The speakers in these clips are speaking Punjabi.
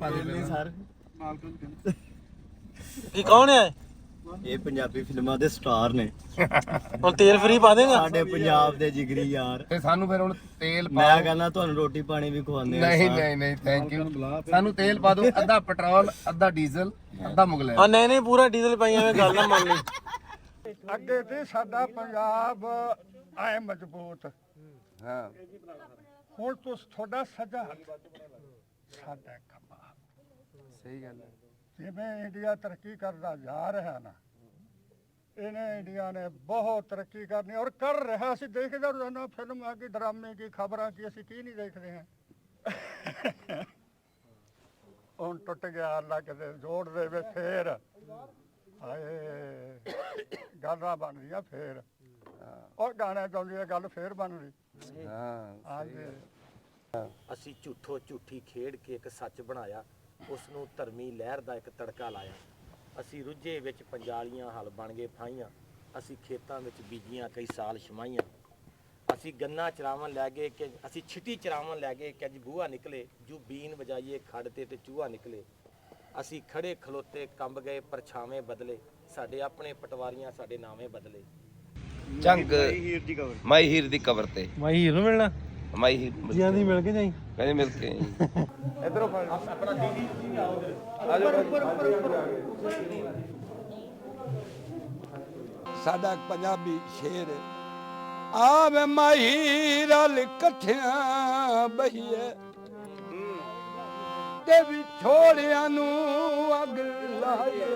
ਸਰ ਇਹ ਕੌਣ ਹੈ? ਇਹ ਪੰਜਾਬੀ ਫਿਲਮਾਂ ਦੇ ਸਟਾਰ ਨੇ। ਹੁਣ ਤੇਲ ਫਰੀ ਪਾ ਦੇਗਾ? ਸਾਡੇ ਪੰਜਾਬ ਦੇ ਜਿਗਰੀ ਯਾਰ। ਤੇ ਸਾਨੂੰ ਫਿਰ ਹੁਣ ਤੇਲ ਪਾ। ਮੈਂ ਕਹਿੰਦਾ ਤੁਹਾਨੂੰ ਰੋਟੀ ਪਾਣੀ ਵੀ ਖਵਾਉਂਦੇ ਆ। ਨਹੀਂ ਥੈਂਕ ਯੂ। ਸਾਨੂੰ ਤੇਲ ਪਾ ਦਿਓ, ਅੱਧਾ ਪੈਟਰੋਲ ਅੱਧਾ ਡੀਜ਼ਲ ਅੱਧਾ ਮੁਗਲੈਨ। ਹਾਂ ਨਹੀਂ ਪੂਰਾ ਡੀਜ਼ਲ ਪਾਈ ਐਵੇਂ ਗੱਲ ਨਾ ਮੰਨ ਲਈ। ਅੱਗੇ ਤੇ ਸਾਡਾ ਪੰਜਾਬ ਐ ਮਜ਼ਬੂਤ। ਹਾਂ ਹੁਣ ਤੁਹਾਡਾ ਸੱਜਾ ਹੱਥ ਸਾਡਾ ਖੱਬਾ। ਸਹੀ ਗੱਲ ਹੈ। ਜਿਵੇਂ ਇੰਡੀਆ ਤਰੱਕੀ ਕਰਦਾ ਜਾ ਰਿਹਾ ਨਾ, ਇਹਨੇ ਇੰਡੀਆ ਨੇ ਬਹੁਤ ਤਰੱਕੀ ਕਰਨੀ ਔਰ ਕਰ ਰਿਹਾ। ਅਸੀਂ ਦੇਖਦੇ ਰੋਜ਼ਾਨਾ ਫਿਲਮਾਂ ਕੀ, ਡਰਾਮੇ ਕੀ, ਖਬਰਾਂ ਕੀ, ਅਸੀਂ ਕੀ ਨਹੀਂ ਦੇਖਦੇ ਹਾਂ। ਹੁਣ ਟੁੱਟ ਗਿਆ, ਅੱਲਾ ਕਿਤੇ ਜੋੜ ਦੇਵੇ ਫੇਰ। ਹਾਏ ਗੱਲਾਂ ਬਣਦੀਆਂ ਫੇਰ, ਔਰ ਗਾਣੇ ਚਾਹੁੰਦੀ ਹੈ ਗੱਲ ਫੇਰ ਬਣ ਰਹੀ। ਹਾਂਜੀ ਅਸੀਂ ਝੂਠੀ ਖੇਡ ਕੇ ਇੱਕ ਸੱਚ ਬਣਾਇਆ, ਉਸ ਨੂੰ ਧਰਮੀ ਲਹਿਰ ਦਾ ਇੱਕ ਤੜਕਾ ਲਾਇਆ। ਅਸੀਂ ਰੁੱਝੇ ਵਿੱਚ ਪੰਜਾਲੀਆਂ ਹਲ ਬਣ ਗਏ ਫਾਈਆਂ, ਅਸੀਂ ਖੇਤਾਂ ਵਿੱਚ ਬੀਜੀਆਂ ਕਈ ਸਾਲ ਛਮਾਈਆਂ। ਅਸੀਂ ਗੰਨਾ ਚਰਾਵਣ ਲੈ ਗਏ ਕਿ ਅਸੀਂ ਛਿੱਟੀ ਚਰਾਵਣ ਲੈ ਗਏ ਕਿ ਅੱਜ ਬੂਹਾ ਨਿਕਲੇ, ਜੂ ਬੀਨ ਵਜਾਈਏ ਖੜ ਤੇ ਚੂਹਾ ਨਿਕਲੇ। ਅਸੀਂ ਖੜੇ ਖਲੋਤੇ ਕੰਬ ਗਏ ਪਰਛਾਵੇਂ ਬਦਲੇ, ਸਾਡੇ ਆਪਣੇ ਪਟਵਾਰੀਆਂ ਸਾਡੇ ਨਾਵੇਂ ਬਦਲੇ। ਜੰਗ ਮਾਈ ਹੀਰ ਦੀ ਕਬਰ ਤੇ ਮਾਈ ਹੀਰ ਨੂੰ ਮਿਲਣਾ? ਮਾਈ ਹੀਰ ਜੀਆਂ ਦੀ ਮਿਲ ਕੇ ਜਾਈ। ਕਹਿੰਦੇ ਮਿਲ ਕੇ ਇਧਰੋਂ ਆਪਣਾ ਦੀਦੀ ਸਾਡਾ ਇੱਕ ਪੰਜਾਬੀ ਸ਼ੇਰ ਆਵੇ ਮਾਈ ਰਲ ਇਕੱਠਿਆਂ ਬਹੀਏ ਤੇ ਵਿਛੋੜਿਆਂ ਨੂੰ ਅੱਗ ਲਾਏ।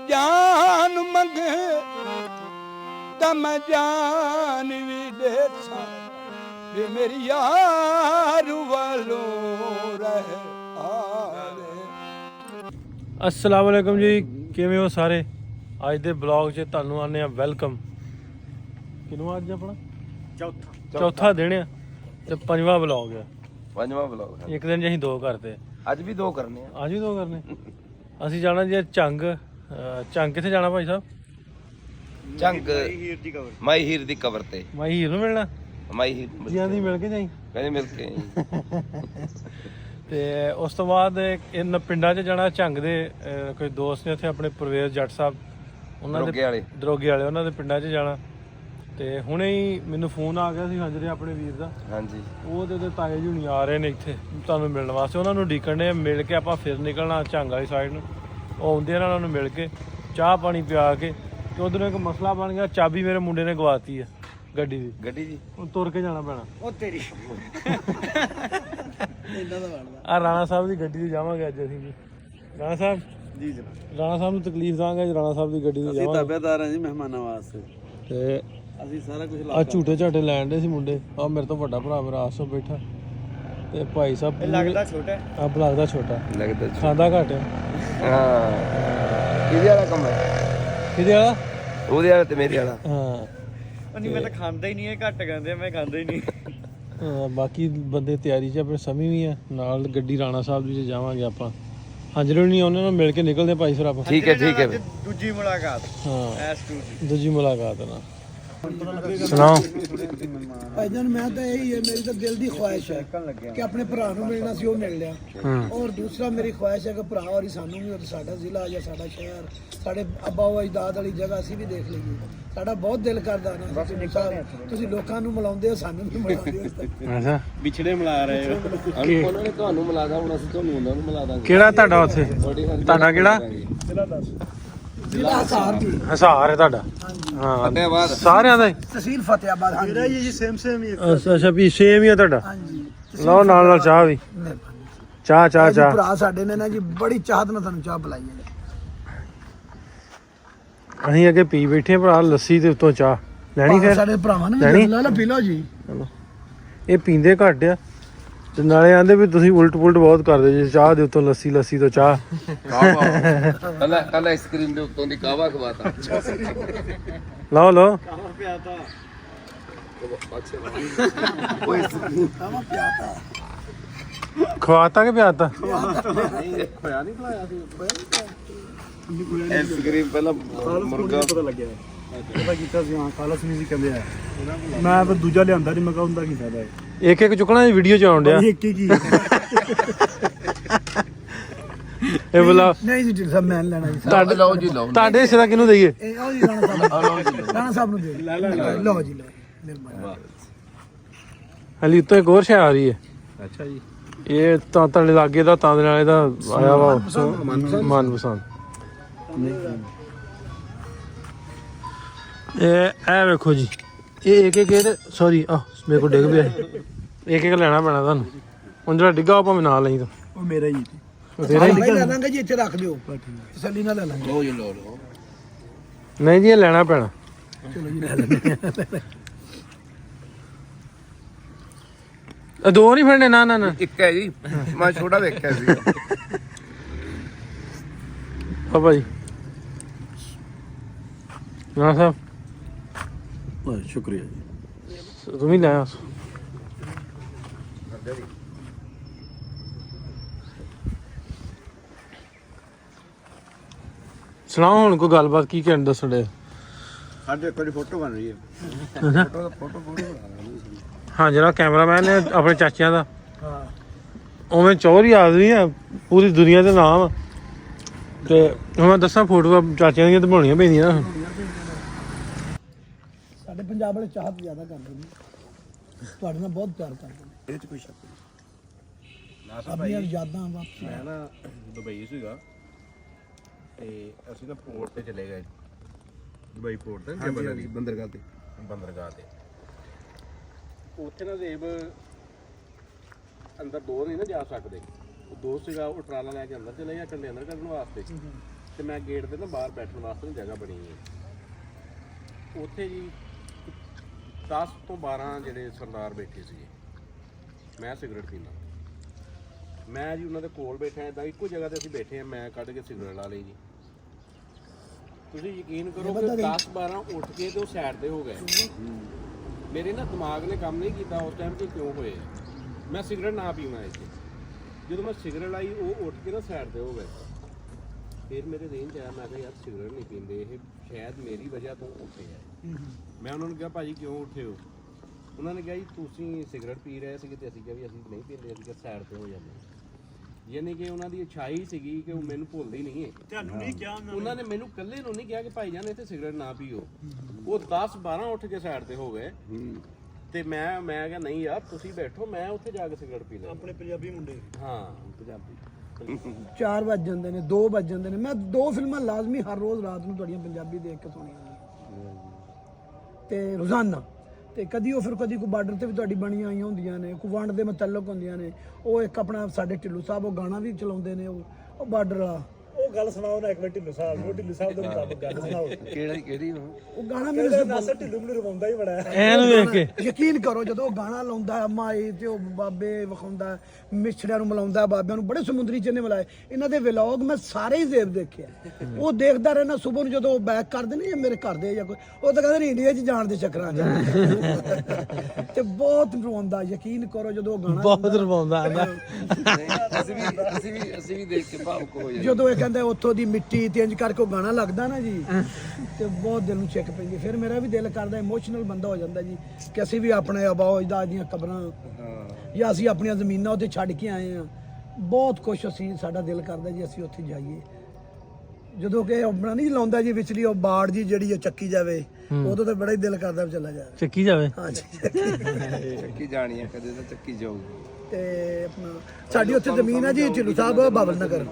ਜਾਨ ਮੰਗੇ ਤਾਂ ਮੈਂ ਜਾਨ ਵੀ ਦੇ ਸਾਂ ਵੇ ਮੇਰੀ ਯਾਰ ਵੱਲੋਂ ਰਹਿ ਆਵੇ। अस्सलाम वालेकुम जी, किवें हो सारे? ਅੱਜ ਦੇ ਬਲੌਗ 'ਚ ਤੁਹਾਨੂੰ ਆਨੇ ਆ ਵੈਲਕਮ। ਕਿੰਨਵਾਂ ਅੱਜ ਆਪਣਾ ਚੌਥਾ ਦਿਨ ਆ ਤੇ ਪੰਜਵਾਂ ਬਲੌਗ ਆ। ਪੰਜਵਾਂ ਬਲੌਗ ਇੱਕ ਦਿਨ 'ਚ ਅਸੀਂ ਦੋ ਕਰਦੇ ਆ। ਅੱਜ ਵੀ ਦੋ ਕਰਨੇ ਆ। ਅੱਜ ਵੀ ਦੋ ਕਰਨੇ। ਅਸੀਂ ਜਾਣਾ ਜੀ ਝੰਗ। ਝੰਗ ਕਿੱਥੇ ਜਾਣਾ ਭਾਈ ਸਾਹਿਬ? ਜੰਗ ਮਾਈ ਹੀਰ ਦੀ ਕਬਰ ਤੇ ਮਾਈ ਹੀਰ ਨੂੰ ਮਿਲਣਾ? ਮਾਈ ਹੀਰ ਜੀਆਂ ਦੀ ਮਿਲ ਕੇ ਜਾਈ। ਕਹਿੰਦੇ ਮਿਲ ਕੇ ਤੇ ਉਸ ਤੋਂ ਬਾਅਦ ਇਹਨਾਂ ਪਿੰਡਾਂ 'ਚ ਜਾਣਾ ਝੰਗ ਦੇ। ਕੋਈ ਦੋਸਤ ਨੇ ਉੱਥੇ ਆਪਣੇ ਪ੍ਰਵੇਸ਼ ਜੱਟ ਸਾਹਿਬ, ਉਹਨਾਂ ਦੇ ਦਰੋਗੇ ਵਾਲੇ, ਉਹਨਾਂ ਦੇ ਪਿੰਡਾਂ 'ਚ ਜਾਣਾ। ਤੇ ਹੁਣੇ ਹੀ ਮੈਨੂੰ ਫੋਨ ਆ ਗਿਆ ਸੀ ਹੰਜਰੇ ਆਪਣੇ ਵੀਰ ਦਾ। ਹਾਂਜੀ ਉਹ ਤੇ ਉਹਦੇ ਤਾਏ ਜੀ ਹੁਣੀ ਆ ਰਹੇ ਨੇ ਇੱਥੇ ਤੁਹਾਨੂੰ ਮਿਲਣ ਵਾਸਤੇ। ਉਹਨਾਂ ਨੂੰ ਡੀਕਣ ਨੇ, ਮਿਲ ਕੇ ਆਪਾਂ ਫਿਰ ਨਿਕਲਣਾ ਝੰਗ ਵਾਲੀ ਸਾਈਡ ਨੂੰ। ਉਹ ਆਉਂਦੇ ਨੇ, ਉਹਨਾਂ ਨੂੰ ਮਿਲ ਕੇ ਚਾਹ ਪਾਣੀ ਪਿਆ ਕੇ। ਤੇ ਉਧਰੋਂ ਇੱਕ ਮਸਲਾ ਬਣ ਗਿਆ, ਚਾਬੀ ਮੇਰੇ ਮੁੰਡੇ ਨੇ ਗਵਾਤੀ ਆ ਗੱਡੀ ਦੀ। ਹੁਣ ਤੁਰ ਕੇ ਜਾਣਾ ਪੈਣਾ। ਉਹ ਤੇਰੀ ਆ ਰਾਣਾ ਸਾਹਿਬ ਦੀ ਗੱਡੀ 'ਤੇ ਜਾਵਾਂਗੇ ਅੱਜ ਅਸੀਂ ਜੀ। ਰਾਣਾ ਸਾਹਿਬ ਜੀ ਰਾਣਾ ਸਾਹਿਬ ਨੂੰ ਤਕਲੀਫ ਦਾਂਗੇ ਜੀ। ਰਾਣਾ ਸਾਹਿਬ ਦੀ ਗੱਡੀ 'ਤੇ ਜਾਵਾਂਗੇ। ਤਾਬੇਦਾਰ ਹਾਂ ਜੀ ਮਹਿਮਾਨਾਂ ਵਾਸਤੇ। ਤੇ ਅਸੀਂ ਸਾਰਾ ਕੁਝ ਆ ਝੂਟੇ ਝਾਟੇ ਲੈਣ ਦੇ ਸੀ ਮੁੰਡੇ। ਆ ਮੇਰੇ ਤੋਂ ਵੱਡਾ ਭਰਾ ਮੇਰਾ ਆਸੋ ਬੈਠਾ। ਤੇ ਭਾਈ ਸਾਹਿਬ ਲੱਗਦਾ ਛੋਟਾ ਆ ਲੱਗਦਾ ਛੋਟਾ, ਲੱਗਦਾ ਖਾਂਦਾ ਘੱਟ। ਹਾਂ ਇਹਦੇ ਵਾਲਾ ਕੰਮ ਹੈ। ਕਿਹਦੇ ਵਾਲਾ? ਉਹਦੇ ਵਾਲਾ ਤੇ ਮੇਰੇ ਵਾਲਾ। ਹਾਂ ਨਹੀਂ, ਮੈਂ ਤਾਂ ਖਾਂਦਾ ਹੀ ਨਹੀਂ, ਇਹ ਘੱਟ ਕਹਿੰਦੇ, ਮੈਂ ਖਾਂਦਾ ਹੀ ਨਹੀਂ। ਬਾਕੀ ਬੰਦੇ ਤਿਆਰੀ 'ਚ ਆਪਣੇ ਸਮੀ ਵੀ ਆ ਨਾਲ। ਗੱਡੀ ਰਾਣਾ ਸਾਹਿਬ ਦੀ 'ਚ ਜਾਵਾਂਗੇ ਆਪਾਂ। ਹਾਜ਼ਰ ਨਹੀਂ ਉਹਨਾਂ ਨੂੰ ਮਿਲ ਕੇ ਨਿਕਲਦੇ ਭਾਈ ਸਰ ਆਪਾਂ। ਠੀਕ ਹੈ ਦੂਜੀ ਮੁਲਾਕਾਤ। ਹਾਂ ਦੂਜੀ ਮੁਲਾਕਾਤ ਨਾ। ਸੁਣਾਓ ਭਾਈਜਾਨ, ਮੈਂ ਤਾਂ ਇਹੀ ਹੈ, ਮੇਰੀ ਤਾਂ ਦਿਲ ਦੀ ਖੁਆਇਸ਼ ਹੈ ਕਿ ਆਪਣੇ ਭਰਾ ਨੂੰ ਮਿਲਣਾ ਸੀ, ਉਹ ਮਿਲ ਲਿਆ। ਔਰ ਦੂਸਰਾ ਮੇਰੀ ਖੁਆਇਸ਼ ਹੈ ਕਿ ਭਰਾ ਹੋਰੀ ਸਾਨੂੰ ਵੀ ਸਾਡਾ ਜ਼ਿਲ੍ਹਾ ਜਾਂ ਸਾਡਾ ਸ਼ਹਿਰ, ਸਾਡੇ ਅੱਬਾ ਉਹ ਅਜਦਾਦ ਵਾਲੀ ਜਗ੍ਹਾ ਅਸੀਂ ਵੀ ਦੇਖ ਲਈਏ। ਸਾਡਾ ਬਹੁਤ ਦਿਲ ਕਰਦਾ ਨਾ। ਤੁਸੀਂ ਲੋਕਾਂ ਨੂੰ ਮਿਲਾਉਂਦੇ ਹੋ, ਸਾਨੂੰ ਵੀ ਮਿਲਾਉਂਦੇ ਹੋ। ਅੱਛਾ ਵਿਛੜੇ ਮਿਲਾ ਰਹੇ ਹੋ। ਉਹਨਾਂ ਨੇ ਤੁਹਾਨੂੰ ਮਿਲਾ ਦਾਂ, ਹੁਣ ਅਸੀਂ ਤੁਹਾਨੂੰ ਉਹਨਾਂ ਨੂੰ ਮਿਲਾ ਦਾਂਗੇ। ਕਿਹੜਾ ਤੁਹਾਡਾ ਉੱਥੇ? ਤੁਹਾਡਾ ਕਿਹੜਾ ਜ਼ਿਲ੍ਹਾ ਹਿਸਾਰ ਜੀ। ਹਿਸਾਰ ਹੈ ਤੁਹਾਡਾ? ਹਾਂ ਫਤਿਆਬਾਦ ਸਾਰਿਆਂ ਦਾ ਹੀ? ਤਹਿਸੀਲ ਫਤਿਆਬਾਦ। ਹਾਂਜੀ ਜੀ ਸੇਮ ਹੀ। ਅੱਛਾ ਵੀ ਸੇਮ ਹੀ ਆ ਤੁਹਾਡਾ? ਹਾਂਜੀ। ਲਓ ਨਾਲ ਚਾਹ ਵੀ। ਚਾਹ ਭਰਾ ਸਾਡੇ ਨੇ ਨਾ ਜੀ ਬੜੀ ਚਾਹਤ ਨਾਲ ਤੁਹਾਨੂੰ ਚਾਹ ਪਿਲਾਈ ਹੈ। ਅਸੀਂ ਅੱਗੇ ਪੀ ਬੈਠੇ ਭਰਾ ਲੱਸੀ ਦੇ ਉੱਤੋਂ ਚਾਹ ਲੈਣੀ। ਫਿਰ ਸਾਡੇ ਭਰਾਵਾਂ ਨੇ ਲੈ ਲਓ, ਪੀ ਲਓ ਜੀ। ਚਲੋ ਇਹ ਪੀਂਦੇ ਘੱਟ ਆ ਤੇ ਨਾਲੇ ਆਂਦੇ ਵੀ ਤੁਸੀਂ ਉਲਟ ਪੁਲਟ ਬਹੁਤ ਕਰਦੇ ਜੀ। ਚਾਹ ਦੇ ਉੱਤੋਂ ਲੱਸੀ ਤੋਂ ਚਾਹ। ਕੱਲ ਆਈਸਕ੍ਰੀਮ ਦੇ ਉੱਤੋਂ ਦੀ ਕਾਵਾ ਖਵਾਤਾ। ਲਓ ਕਾਵਾ ਪਿਆਤਾ। ਖਵਾਤਾ ਕਿ ਪਿਆਤਾ? ਹੋਇਆ ਨਹੀਂ ਖਲਾਇਆ ਸੀ। ਆਈਸਕ੍ਰੀਮ ਪਹਿਲਾਂ ਮੁਰਗਾ ਪਤਾ ਲੱਗਿਆ ਪਤਾ ਕੀਤਾ ਸੀ। ਹਾਂ ਕਾਲਸ ਨਹੀਂ ਸੀ ਕਹਿੰਦੇ ਆ। ਮੈਂ ਫਿਰ ਦੂਜਾ ਲਿਆਂਦਾ ਨਹੀਂ। ਮੈਂ ਕਿਹਾ ਹੁੰਦਾ ਕੀ ਫਾਇਦਾ ਹੈ। ਇੱਕ ਚੁੱਕਣਾ ਵੀਡੀਓ ਚ ਆਉਣ ਡਿਆ। ਇੱਕ ਹੀ ਇਹ ਬੁਲਾ ਨਹੀਂ ਜੀ ਢਿੱਲੋਂ ਸਾਹਿਬ ਮੈਂ ਨੀ ਲੈਣਾ ਜੀ ਤੁਹਾਡੇ ਲਓ ਜੀ ਲਓ ਤੁਹਾਡੇ ਹਿੱਸੇ ਦਾ ਕਿਹਨੂੰ ਦਈਏ? ਇਹ ਆਓ ਜੀ ਰਾਣਾ ਸਾਹਿਬ ਰਾਣਾ ਸਾਹਿਬ ਨੂੰ ਦੇ ਲਓ ਜੀ ਮਿਹਰਬਾਨੀ ਹਲੀ ਉੱਤੋਂ ਇੱਕ ਹੋਰ ਸ਼ੈ ਆ ਰਹੀ ਹੈ। ਅੱਛਾ ਜੀ ਇਹ ਤਾਂ ਤੁਹਾਡੇ ਲਾਗੇ ਦਾ ਤਾਂ ਦੇ ਨਾਲ ਇਹਦਾ ਆਇਆ ਵਾ ਮਨਪਸੰਦ। ਇਹ ਵੇਖੋ ਜੀ, ਇਹ ਇੱਕ ਇੱਕ ਸੌਰੀ ਮੇਰੇ ਕੋਲ ਡਿੱਗ ਪਿਆ, ਇੱਕ ਇੱਕ ਲੈਣਾ ਪੈਣਾ ਤੁਹਾਨੂੰ। ਹੁਣ ਜਿਹੜਾ ਡਿੱਗਾ ਉਹ ਭਾਵੇਂ ਨਾਲ ਲਈ ਤਾਂ ਉਹ ਮੇਰਾ ਹੀ ਤੇਰਾ ਹੀ। ਲੈ ਲਾਂਗੇ ਜੀ, ਇੱਥੇ ਰੱਖ ਦਿਓ ਤਸੱਲੀ ਨਾਲ ਲੈ ਲਾਂਗੇ। ਲਓ ਜੀ ਲਓ ਨਹੀਂ ਜੀ ਇਹ ਲੈਣਾ ਪੈਣਾ। ਚਲੋ ਜੀ ਲੈ ਲੈਂਦੇ ਦੋ ਨਹੀਂ ਫੜਨੇ, ਨਾ ਨਾ ਨਾ ਇੱਕ ਹੈ ਜੀ, ਮੈਂ ਛੋਟਾ ਵੇਖਿਆ ਸੀ ਬਾਬਾ ਜੀ ਨਾ ਸਾਹਿਬ ਸ਼ੁਕਰੀਆ ਜੀ। ਤੂੰ ਵੀ ਲੈ ਆ। ਸੁਣਾਓ ਹੁਣ ਕੋਈ ਗੱਲਬਾਤ, ਕੀ ਕਹਿਣ ਦੱਸੜੇ? ਸਾਡੇ ਕੋਲ ਫੋਟੋ ਬਣ ਰਹੀ ਹੈ। ਹਾਂ ਜਿਹੜਾ ਕੈਮਰਾਮੈਨ ਨੇ ਆਪਣੇ ਚਾਚਿਆਂ ਦਾ, ਉਵੇਂ ਚੌਧਰੀ ਆਦਮੀ ਆ, ਪੂਰੀ ਦੁਨੀਆ ਦੇ ਨਾਮ। ਤੇ ਹੁਣ ਮੈਂ ਦੱਸਾਂ ਫੋਟੋਆਂ ਚਾਚਿਆਂ ਦੀਆਂ ਤਾਂ ਬਣਾਉਣੀਆਂ ਪੈਂਦੀਆਂ ਨਾ। ਸਾਡੇ ਪੰਜਾਬ ਵਾਲੇ ਚਾਹਤ ਜ਼ਿਆਦਾ ਕਰਦੇ ਨੇ, ਤੁਹਾਡੇ ਨਾਲ ਬਹੁਤ ਪਿਆਰ ਕਰਦੇ ਨੇ, ਇਹਦੇ ਚ ਕੋਈ ਸ਼ੱਕ ਨਹੀਂ। ਆਪਣੀਆਂ ਯਾਦਾਂ ਵਾਪਸ। ਮੈਂ ਨਾ ਦੁਬਈ ਸੀਗਾ ਤੇ ਅਸੀਂ ਨਾ ਪੋਰਟ ਤੇ ਚਲੇ ਗਏ, ਦੁਬਈ ਪੋਰਟ ਤੇ ਬੰਦਰਗਾਹ ਤੇ ਉੱਥੇ ਨਾ ਦੇਬ ਅੰਦਰ ਦੋ ਨਹੀਂ ਨਾ ਜਾ ਸਕਦੇ। ਉਹ ਦੋਸਤ ਸੀਗਾ, ਉਹ ਟਰਾਲਾ ਲੈ ਕੇ ਅੰਦਰ ਚਲੇ ਗਿਆ ਕੰਟੇਨਰ ਕੱਢਣ ਵਾਸਤੇ, ਤੇ ਮੈਂ ਗੇਟ ਤੇ ਨਾ ਬਾਹਰ ਬੈਠਣ ਵਾਸਤੇ ਨਾ ਜਗ੍ਹਾ ਬਣੀ ਹੈ। ਉੱਥੇ ਜੀ 10 ਤੋਂ 12 ਜਿਹੜੇ ਸਰਦਾਰ ਬੈਠੇ ਸੀਗੇ, ਮੈਂ ਸਿਗਰਟ ਪੀਂਦਾ। ਮੈਂ ਜੀ ਉਹਨਾਂ ਦੇ ਕੋਲ ਬੈਠਾ, ਇਦਾਂ ਇੱਕੋ ਜਗ੍ਹਾ ਤੇ ਅਸੀਂ ਬੈਠੇ ਆ, ਮੈਂ ਕੱਢ ਕੇ ਸਿਗਰਟ ਲਾ ਲਈ ਜੀ। ਤੁਸੀਂ ਯਕੀਨ ਕਰੋ ਕਿ 10-12 ਉੱਠ ਕੇ ਤੇ ਉਹ ਸਾਈਡ ਤੇ ਹੋ ਗਏ। ਮੇਰੇ ਨਾ ਦਿਮਾਗ ਨੇ ਕੰਮ ਨਹੀਂ ਕੀਤਾ ਉਸ ਟਾਈਮ ਕਿ ਕਿਉਂ ਹੋਏ। ਮੈਂ ਸਿਗਰਟ ਨਾ ਪੀਵਾਂ ਇੱਥੇ। ਜਦੋਂ ਮੈਂ ਸਿਗਰਟ ਲਾਈ ਉਹ ਉੱਠ ਕੇ ਨਾ ਸਾਈਡ ਤੇ ਹੋ ਗਏ। ਫਿਰ ਮੇਰੇ ਰੇਂਜ ਆਇਆ, ਮੈਂ ਕਿਹਾ ਯਾਰ ਸਿਗਰਟ ਨਹੀਂ ਪੀਂਦੇ ਇਹ, ਸ਼ਾਇਦ ਮੇਰੀ ਵਜ੍ਹਾ ਤੋਂ ਉੱਠੇ ਆ। ਮੈਂ ਉਹਨਾਂ ਨੂੰ ਕਿਹਾ ਭਾਜੀ ਕਿਉਂ ਉੱਠੇ ਹੋ? ਉਹਨਾਂ ਨੇ ਕਿਹਾ ਜੀ ਤੁਸੀਂ ਸਿਗਰਟ ਪੀ ਰਹੇ ਸੀਗੇ ਤੇ ਅਸੀਂ ਕਿਹਾ ਵੀ ਅਸੀਂ ਨਹੀਂ ਪੀਂਦੇ, ਅਸੀਂ ਕਿਹਾ ਸਾਈਡ ਤੇ ਹੋ ਜਾਂਦੇ। ਯਾਨੀ ਕਿ ਉਹਨਾਂ ਦੀ ਇੱਛਾਈ ਸੀਗੀ ਕਿ ਉਹ ਮੈਨੂੰ ਭੁੱਲਦੇ ਹੀ ਨਹੀਂ ਹੈ। ਤੁਹਾਨੂੰ ਨਹੀਂ ਕਿਹਾ ਉਹਨਾਂ ਨੇ ਮੈਨੂੰ ਇਕੱਲੇ ਨੂੰ ਨਹੀਂ ਕਿਹਾ ਕਿ ਭਾਈ ਜਾਨ ਇੱਥੇ ਸਿਗਰਟ ਨਾ ਪੀਓ। ਉਹ 10-12 ਉੱਠ ਕੇ ਸਾਈਡ ਤੇ ਹੋ ਗਏ ਤੇ ਮੈਂ ਕਿਹਾ ਨਹੀਂ ਯਾਰ ਤੁਸੀਂ ਬੈਠੋ, ਮੈਂ ਉੱਥੇ ਜਾ ਕੇ ਸਿਗਰਟ ਪੀ ਲਾਂ। ਆਪਣੇ ਪੰਜਾਬੀ ਮੁੰਡੇ। ਹਾਂ ਪੰਜਾਬੀ। 4 ਵੱਜ ਜਾਂਦੇ ਨੇ, 2 ਵੱਜ ਜਾਂਦੇ ਨੇ। ਮੈਂ 2 ਫਿਲਮਾਂ ਲਾਜ਼ਮੀ ਹਰ ਰੋਜ਼ ਰਾਤ ਨੂੰ ਤੁਹਾਡੀਆਂ ਪੰਜਾਬੀ ਦੇਖ ਕੇ ਸੁਣੀਆਂ ਤੇ ਰੋਜ਼ਾਨਾ। ਤੇ ਕਦੀ ਉਹ ਫਿਰ ਕਦੀ ਕੋਈ ਬਾਰਡਰ ਤੇ ਵੀ ਤੁਹਾਡੀ ਬਣੀਆਂ ਆਈਆਂ ਹੁੰਦੀਆਂ ਨੇ, ਕੋਈ ਵੰਡ ਦੇ ਮੁਤਲਕ ਹੁੰਦੀਆਂ ਨੇ। ਉਹ ਇੱਕ ਆਪਣਾ ਸਾਡੇ ਢਿੱਲੋਂ ਸਾਹਿਬ ਉਹ ਗਾਣਾ ਵੀ ਚਲਾਉਂਦੇ ਨੇ, ਉਹ ਬਾਰਡਰ ਵਾਲਾ। ਉਹ ਗੱਲ ਸੁਣਾਓ ਨਾ ਇੱਕ ਮਿੰਟ ਢਿੱਲੋਂ ਸਾਹਿਬ ਨੂੰ, ਢਿੱਲੋਂ ਸਾਹਿਬ ਦੇ ਮੁਤਾਬਕ ਗੱਲ ਸੁਣਾਓ। ਕਿਹੜੀ ਉਹ ਗਾਣਾ ਮੇਰੇ ਨਾਸਰ ਢਿੱਲੋਂ ਮੈਨੂੰ ਰਵਾਉਂਦਾ ਹੀ ਬੜਾ ਹੈ। ਐਨ ਵੇਖ ਕੇ ਯਕੀਨ ਕਰੋ, ਜਦੋਂ ਉਹ ਗਾਣਾ ਲਾਉਂਦਾ ਮਾਈ ਤੇ ਉਹ ਬਾਬੇ ਵਿਖਾਉਂਦਾ, ਮਿਛੜਿਆਂ ਨੂੰ ਮਿਲਾਉਂਦਾ, ਬਾਬਿਆਂ ਨੂੰ, ਬੜੇ ਸਮੁੰਦਰੀ ਚਿੰਨੇ ਮਿਲਾਏ। ਇਹਨਾਂ ਦੇ ਵਲੌਗ ਮੈਂ ਸਾਰੇ ਹੀ ਜ਼ੇਬ ਦੇਖਿਆ। ਉਹ ਦੇਖਦਾ ਰਹਿਣਾ ਸਵੇਰ ਨੂੰ, ਜਦੋਂ ਬੈਕ ਕਰਦੇ ਨੇ ਮੇਰੇ ਘਰ ਦੇ ਜਾਂ ਕੋਈ, ਉਹ ਤਾਂ ਕਹਿੰਦੇ ਨੇ ਇੰਡੀਆ 'ਚ ਜਾਣ ਦੇ ਚੱਕਰਾਂ 'ਚ। ਤੇ ਬਹੁਤ ਰਵਾਉਂਦਾ, ਯਕੀਨ ਕਰੋ, ਜਦੋਂ ਉਹ ਗਾਣਾ ਬਹੁਤ ਰਵਾਉਂਦਾ ਆਂਦਾ। ਅਸੀਂ ਵੀ ਦੇਖ ਕੇ ਭਾਵੁਕ ਹੋ ਜਾਂਦੇ ਜਦੋਂ ਇਹ ਕਹਿੰਦਾ ਉੱਥੋਂ ਦੀ ਮਿੱਟੀ ਤੇ ਇੰਜ ਕਰਕੇ ਉਹ ਗਾਣਾ ਲੱਗਦਾ ਨਾ ਜੀ, ਤੇ ਬਹੁਤ ਦਿਲ ਨੂੰ ਛਿੱਕ ਪੈਂਦੀ। ਫਿਰ ਮੇਰਾ ਵੀ ਦਿਲ ਕਰਦਾ, ਇਮੋਸ਼ਨਲ ਬੰਦਾ ਹੋ ਜਾਂਦਾ ਜੀ, ਕਿ ਅਸੀਂ ਵੀ ਆਪਣੇ ਆਬਾਓ ਅਜਦਾਦ ਦੀਆਂ ਕਬਰਾਂ ਜਾਂ ਅਸੀਂ ਆਪਣੀਆਂ ਜ਼ਮੀਨਾਂ ਉੱਥੇ ਛੱਡ ਕੇ ਆਏ ਆ। ਬਹੁਤ ਕੁਛ ਅਸੀਂ, ਸਾਡਾ ਦਿਲ ਕਰਦਾ ਜੀ ਅਸੀਂ ਉੱਥੇ ਜਾਈਏ। ਜਦੋਂ ਕਿ ਆਪਣਾ ਨਹੀਂ ਲਾਉਂਦਾ ਜੀ ਵਿਚਲੀ ਉਹ ਬਾੜ ਜੀ ਜਿਹੜੀ ਉਹ ਚੱਕੀ ਜਾਵੇ, ਉਦੋਂ ਤਾਂ ਬੜਾ ਹੀ ਦਿਲ ਕਰਦਾ ਵੀ ਚਲਾ ਜਾਵੇ। ਚੱਕੀ ਜਾਵੇ। ਹਾਂਜੀ ਚੱਕੀ ਜਾਣੀ ਹੈ, ਕਦੇ ਤਾਂ ਚੱਕੀ ਜਾਊਗੀ। ਤੇ ਆਪਣਾ ਸਾਡੀ ਉੱਥੇ ਜ਼ਮੀਨ ਹੈ ਜੀ ਢਿੱਲੋਂ ਸਾਹਿਬ, ਬਾਬਲ ਨਗਰ।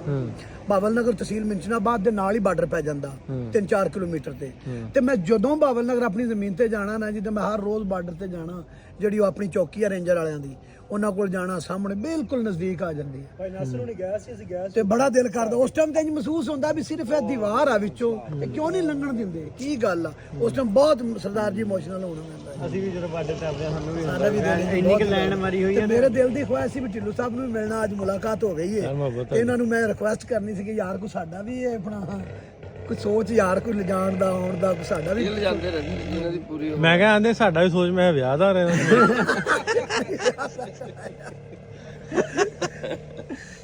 ਬਾਬਲ ਨਗਰ ਤਹਿਸੀਲ ਮਿੰਚਨਾਬਾਦ ਦੇ ਨਾਲ ਹੀ ਬਾਰਡਰ ਪੈ ਜਾਂਦਾ 3-4 ਕਿਲੋਮੀਟਰ ਤੇ। ਤੇ ਮੈਂ ਜਦੋਂ ਬਾਬਲ ਨਗਰ ਆਪਣੀ ਜ਼ਮੀਨ ਤੇ ਜਾਣਾ ਨਾ ਜੀ, ਤੇ ਮੈਂ ਹਰ ਰੋਜ਼ ਬਾਰਡਰ ਤੇ ਜਾਣਾ, ਜਿਹੜੀ ਉਹ ਆਪਣੀ ਚੌਕੀ ਆ ਰੇਂਜਰ ਵਾਲਿਆਂ ਦੀ, ਉਹਨਾਂ ਕੋਲ ਜਾਣਾ, ਸਾਹਮਣੇ ਬਿਲਕੁਲ ਨਜ਼ਦੀਕ ਆ ਜਾਂਦੀ ਹੈ। ਭਾਈ ਨਾਸਰ ਹੁਣੀ ਗਿਆ ਸੀ, ਅਸੀਂ ਗਿਆ ਤੇ ਬੜਾ ਦਿਲ ਕਰਦਾ ਉਸ ਟਾਈਮ ਤੇ ਇੰਜ ਮਹਿਸੂਸ ਹੁੰਦਾ ਵੀ ਸਿਰਫ ਇਹ ਦੀਵਾਰ ਆ ਵਿੱਚੋਂ, ਇਹ ਕਿਉਂ ਨਹੀਂ ਲੰਘਣ ਦਿੰਦੇ, ਕੀ ਗੱਲ ਆ। ਉਸ ਟਾਈਮ ਬਹੁਤ ਸਰਦਾਰ ਜੀ ਇਮੋਸ਼ਨਲ ਹੋਣਾ ਪੈਂਦਾ। ਅਸੀਂ ਵੀ ਜਦੋਂ ਬਾਰਡਰ ਤੇ ਆਉਂਦੇ ਆ, ਸਾਨੂੰ ਵੀ ਸਾਡਾ ਵੀ ਦਿਲ ਇੰਨੀ ਕਿ ਲਾਈਨ ਮਾਰੀ ਹੋਈ ਹੈ। ਮੇਰੇ ਦਿਲ ਦੀ ਖੁਆਇਸ਼ ਸੀ ਵੀ ਢਿੱਲੋਂ ਸਾਹਿਬ ਨੂੰ ਵੀ ਮਿਲਣਾ, ਅੱਜ ਮੁਲਾਕਾਤ ਹੋ ਗਈ ਹੈ। ਇਹਨਾਂ ਨੂੰ ਮੈਂ ਰਿਕੁਐਸਟ ਕਰਨੀ ਸੀ ਕਿ ਯਾਰ ਕੋਈ ਸਾਡਾ ਵੀ ਇਹ ਆਪਣਾ ਕੋਈ ਸੋਚ, ਯਾਰ ਕੋਈ ਲਿਜਾਣ ਦਾ, ਆਉਣ ਦਾ, ਕੋਈ ਸਾਡਾ ਵੀ ਜਾਂਦੇ ਰਹਿੰਦੇ ਇਹਨਾਂ ਦੀ ਪੂਰੀ। ਮੈਂ ਕਿਹਾ ਆਂਦੇ ਸਾਡਾ ਵੀ ਸੋਚ, ਮੈਂ ਵਿਆਹ ਦਾ ਰਿਹਾ।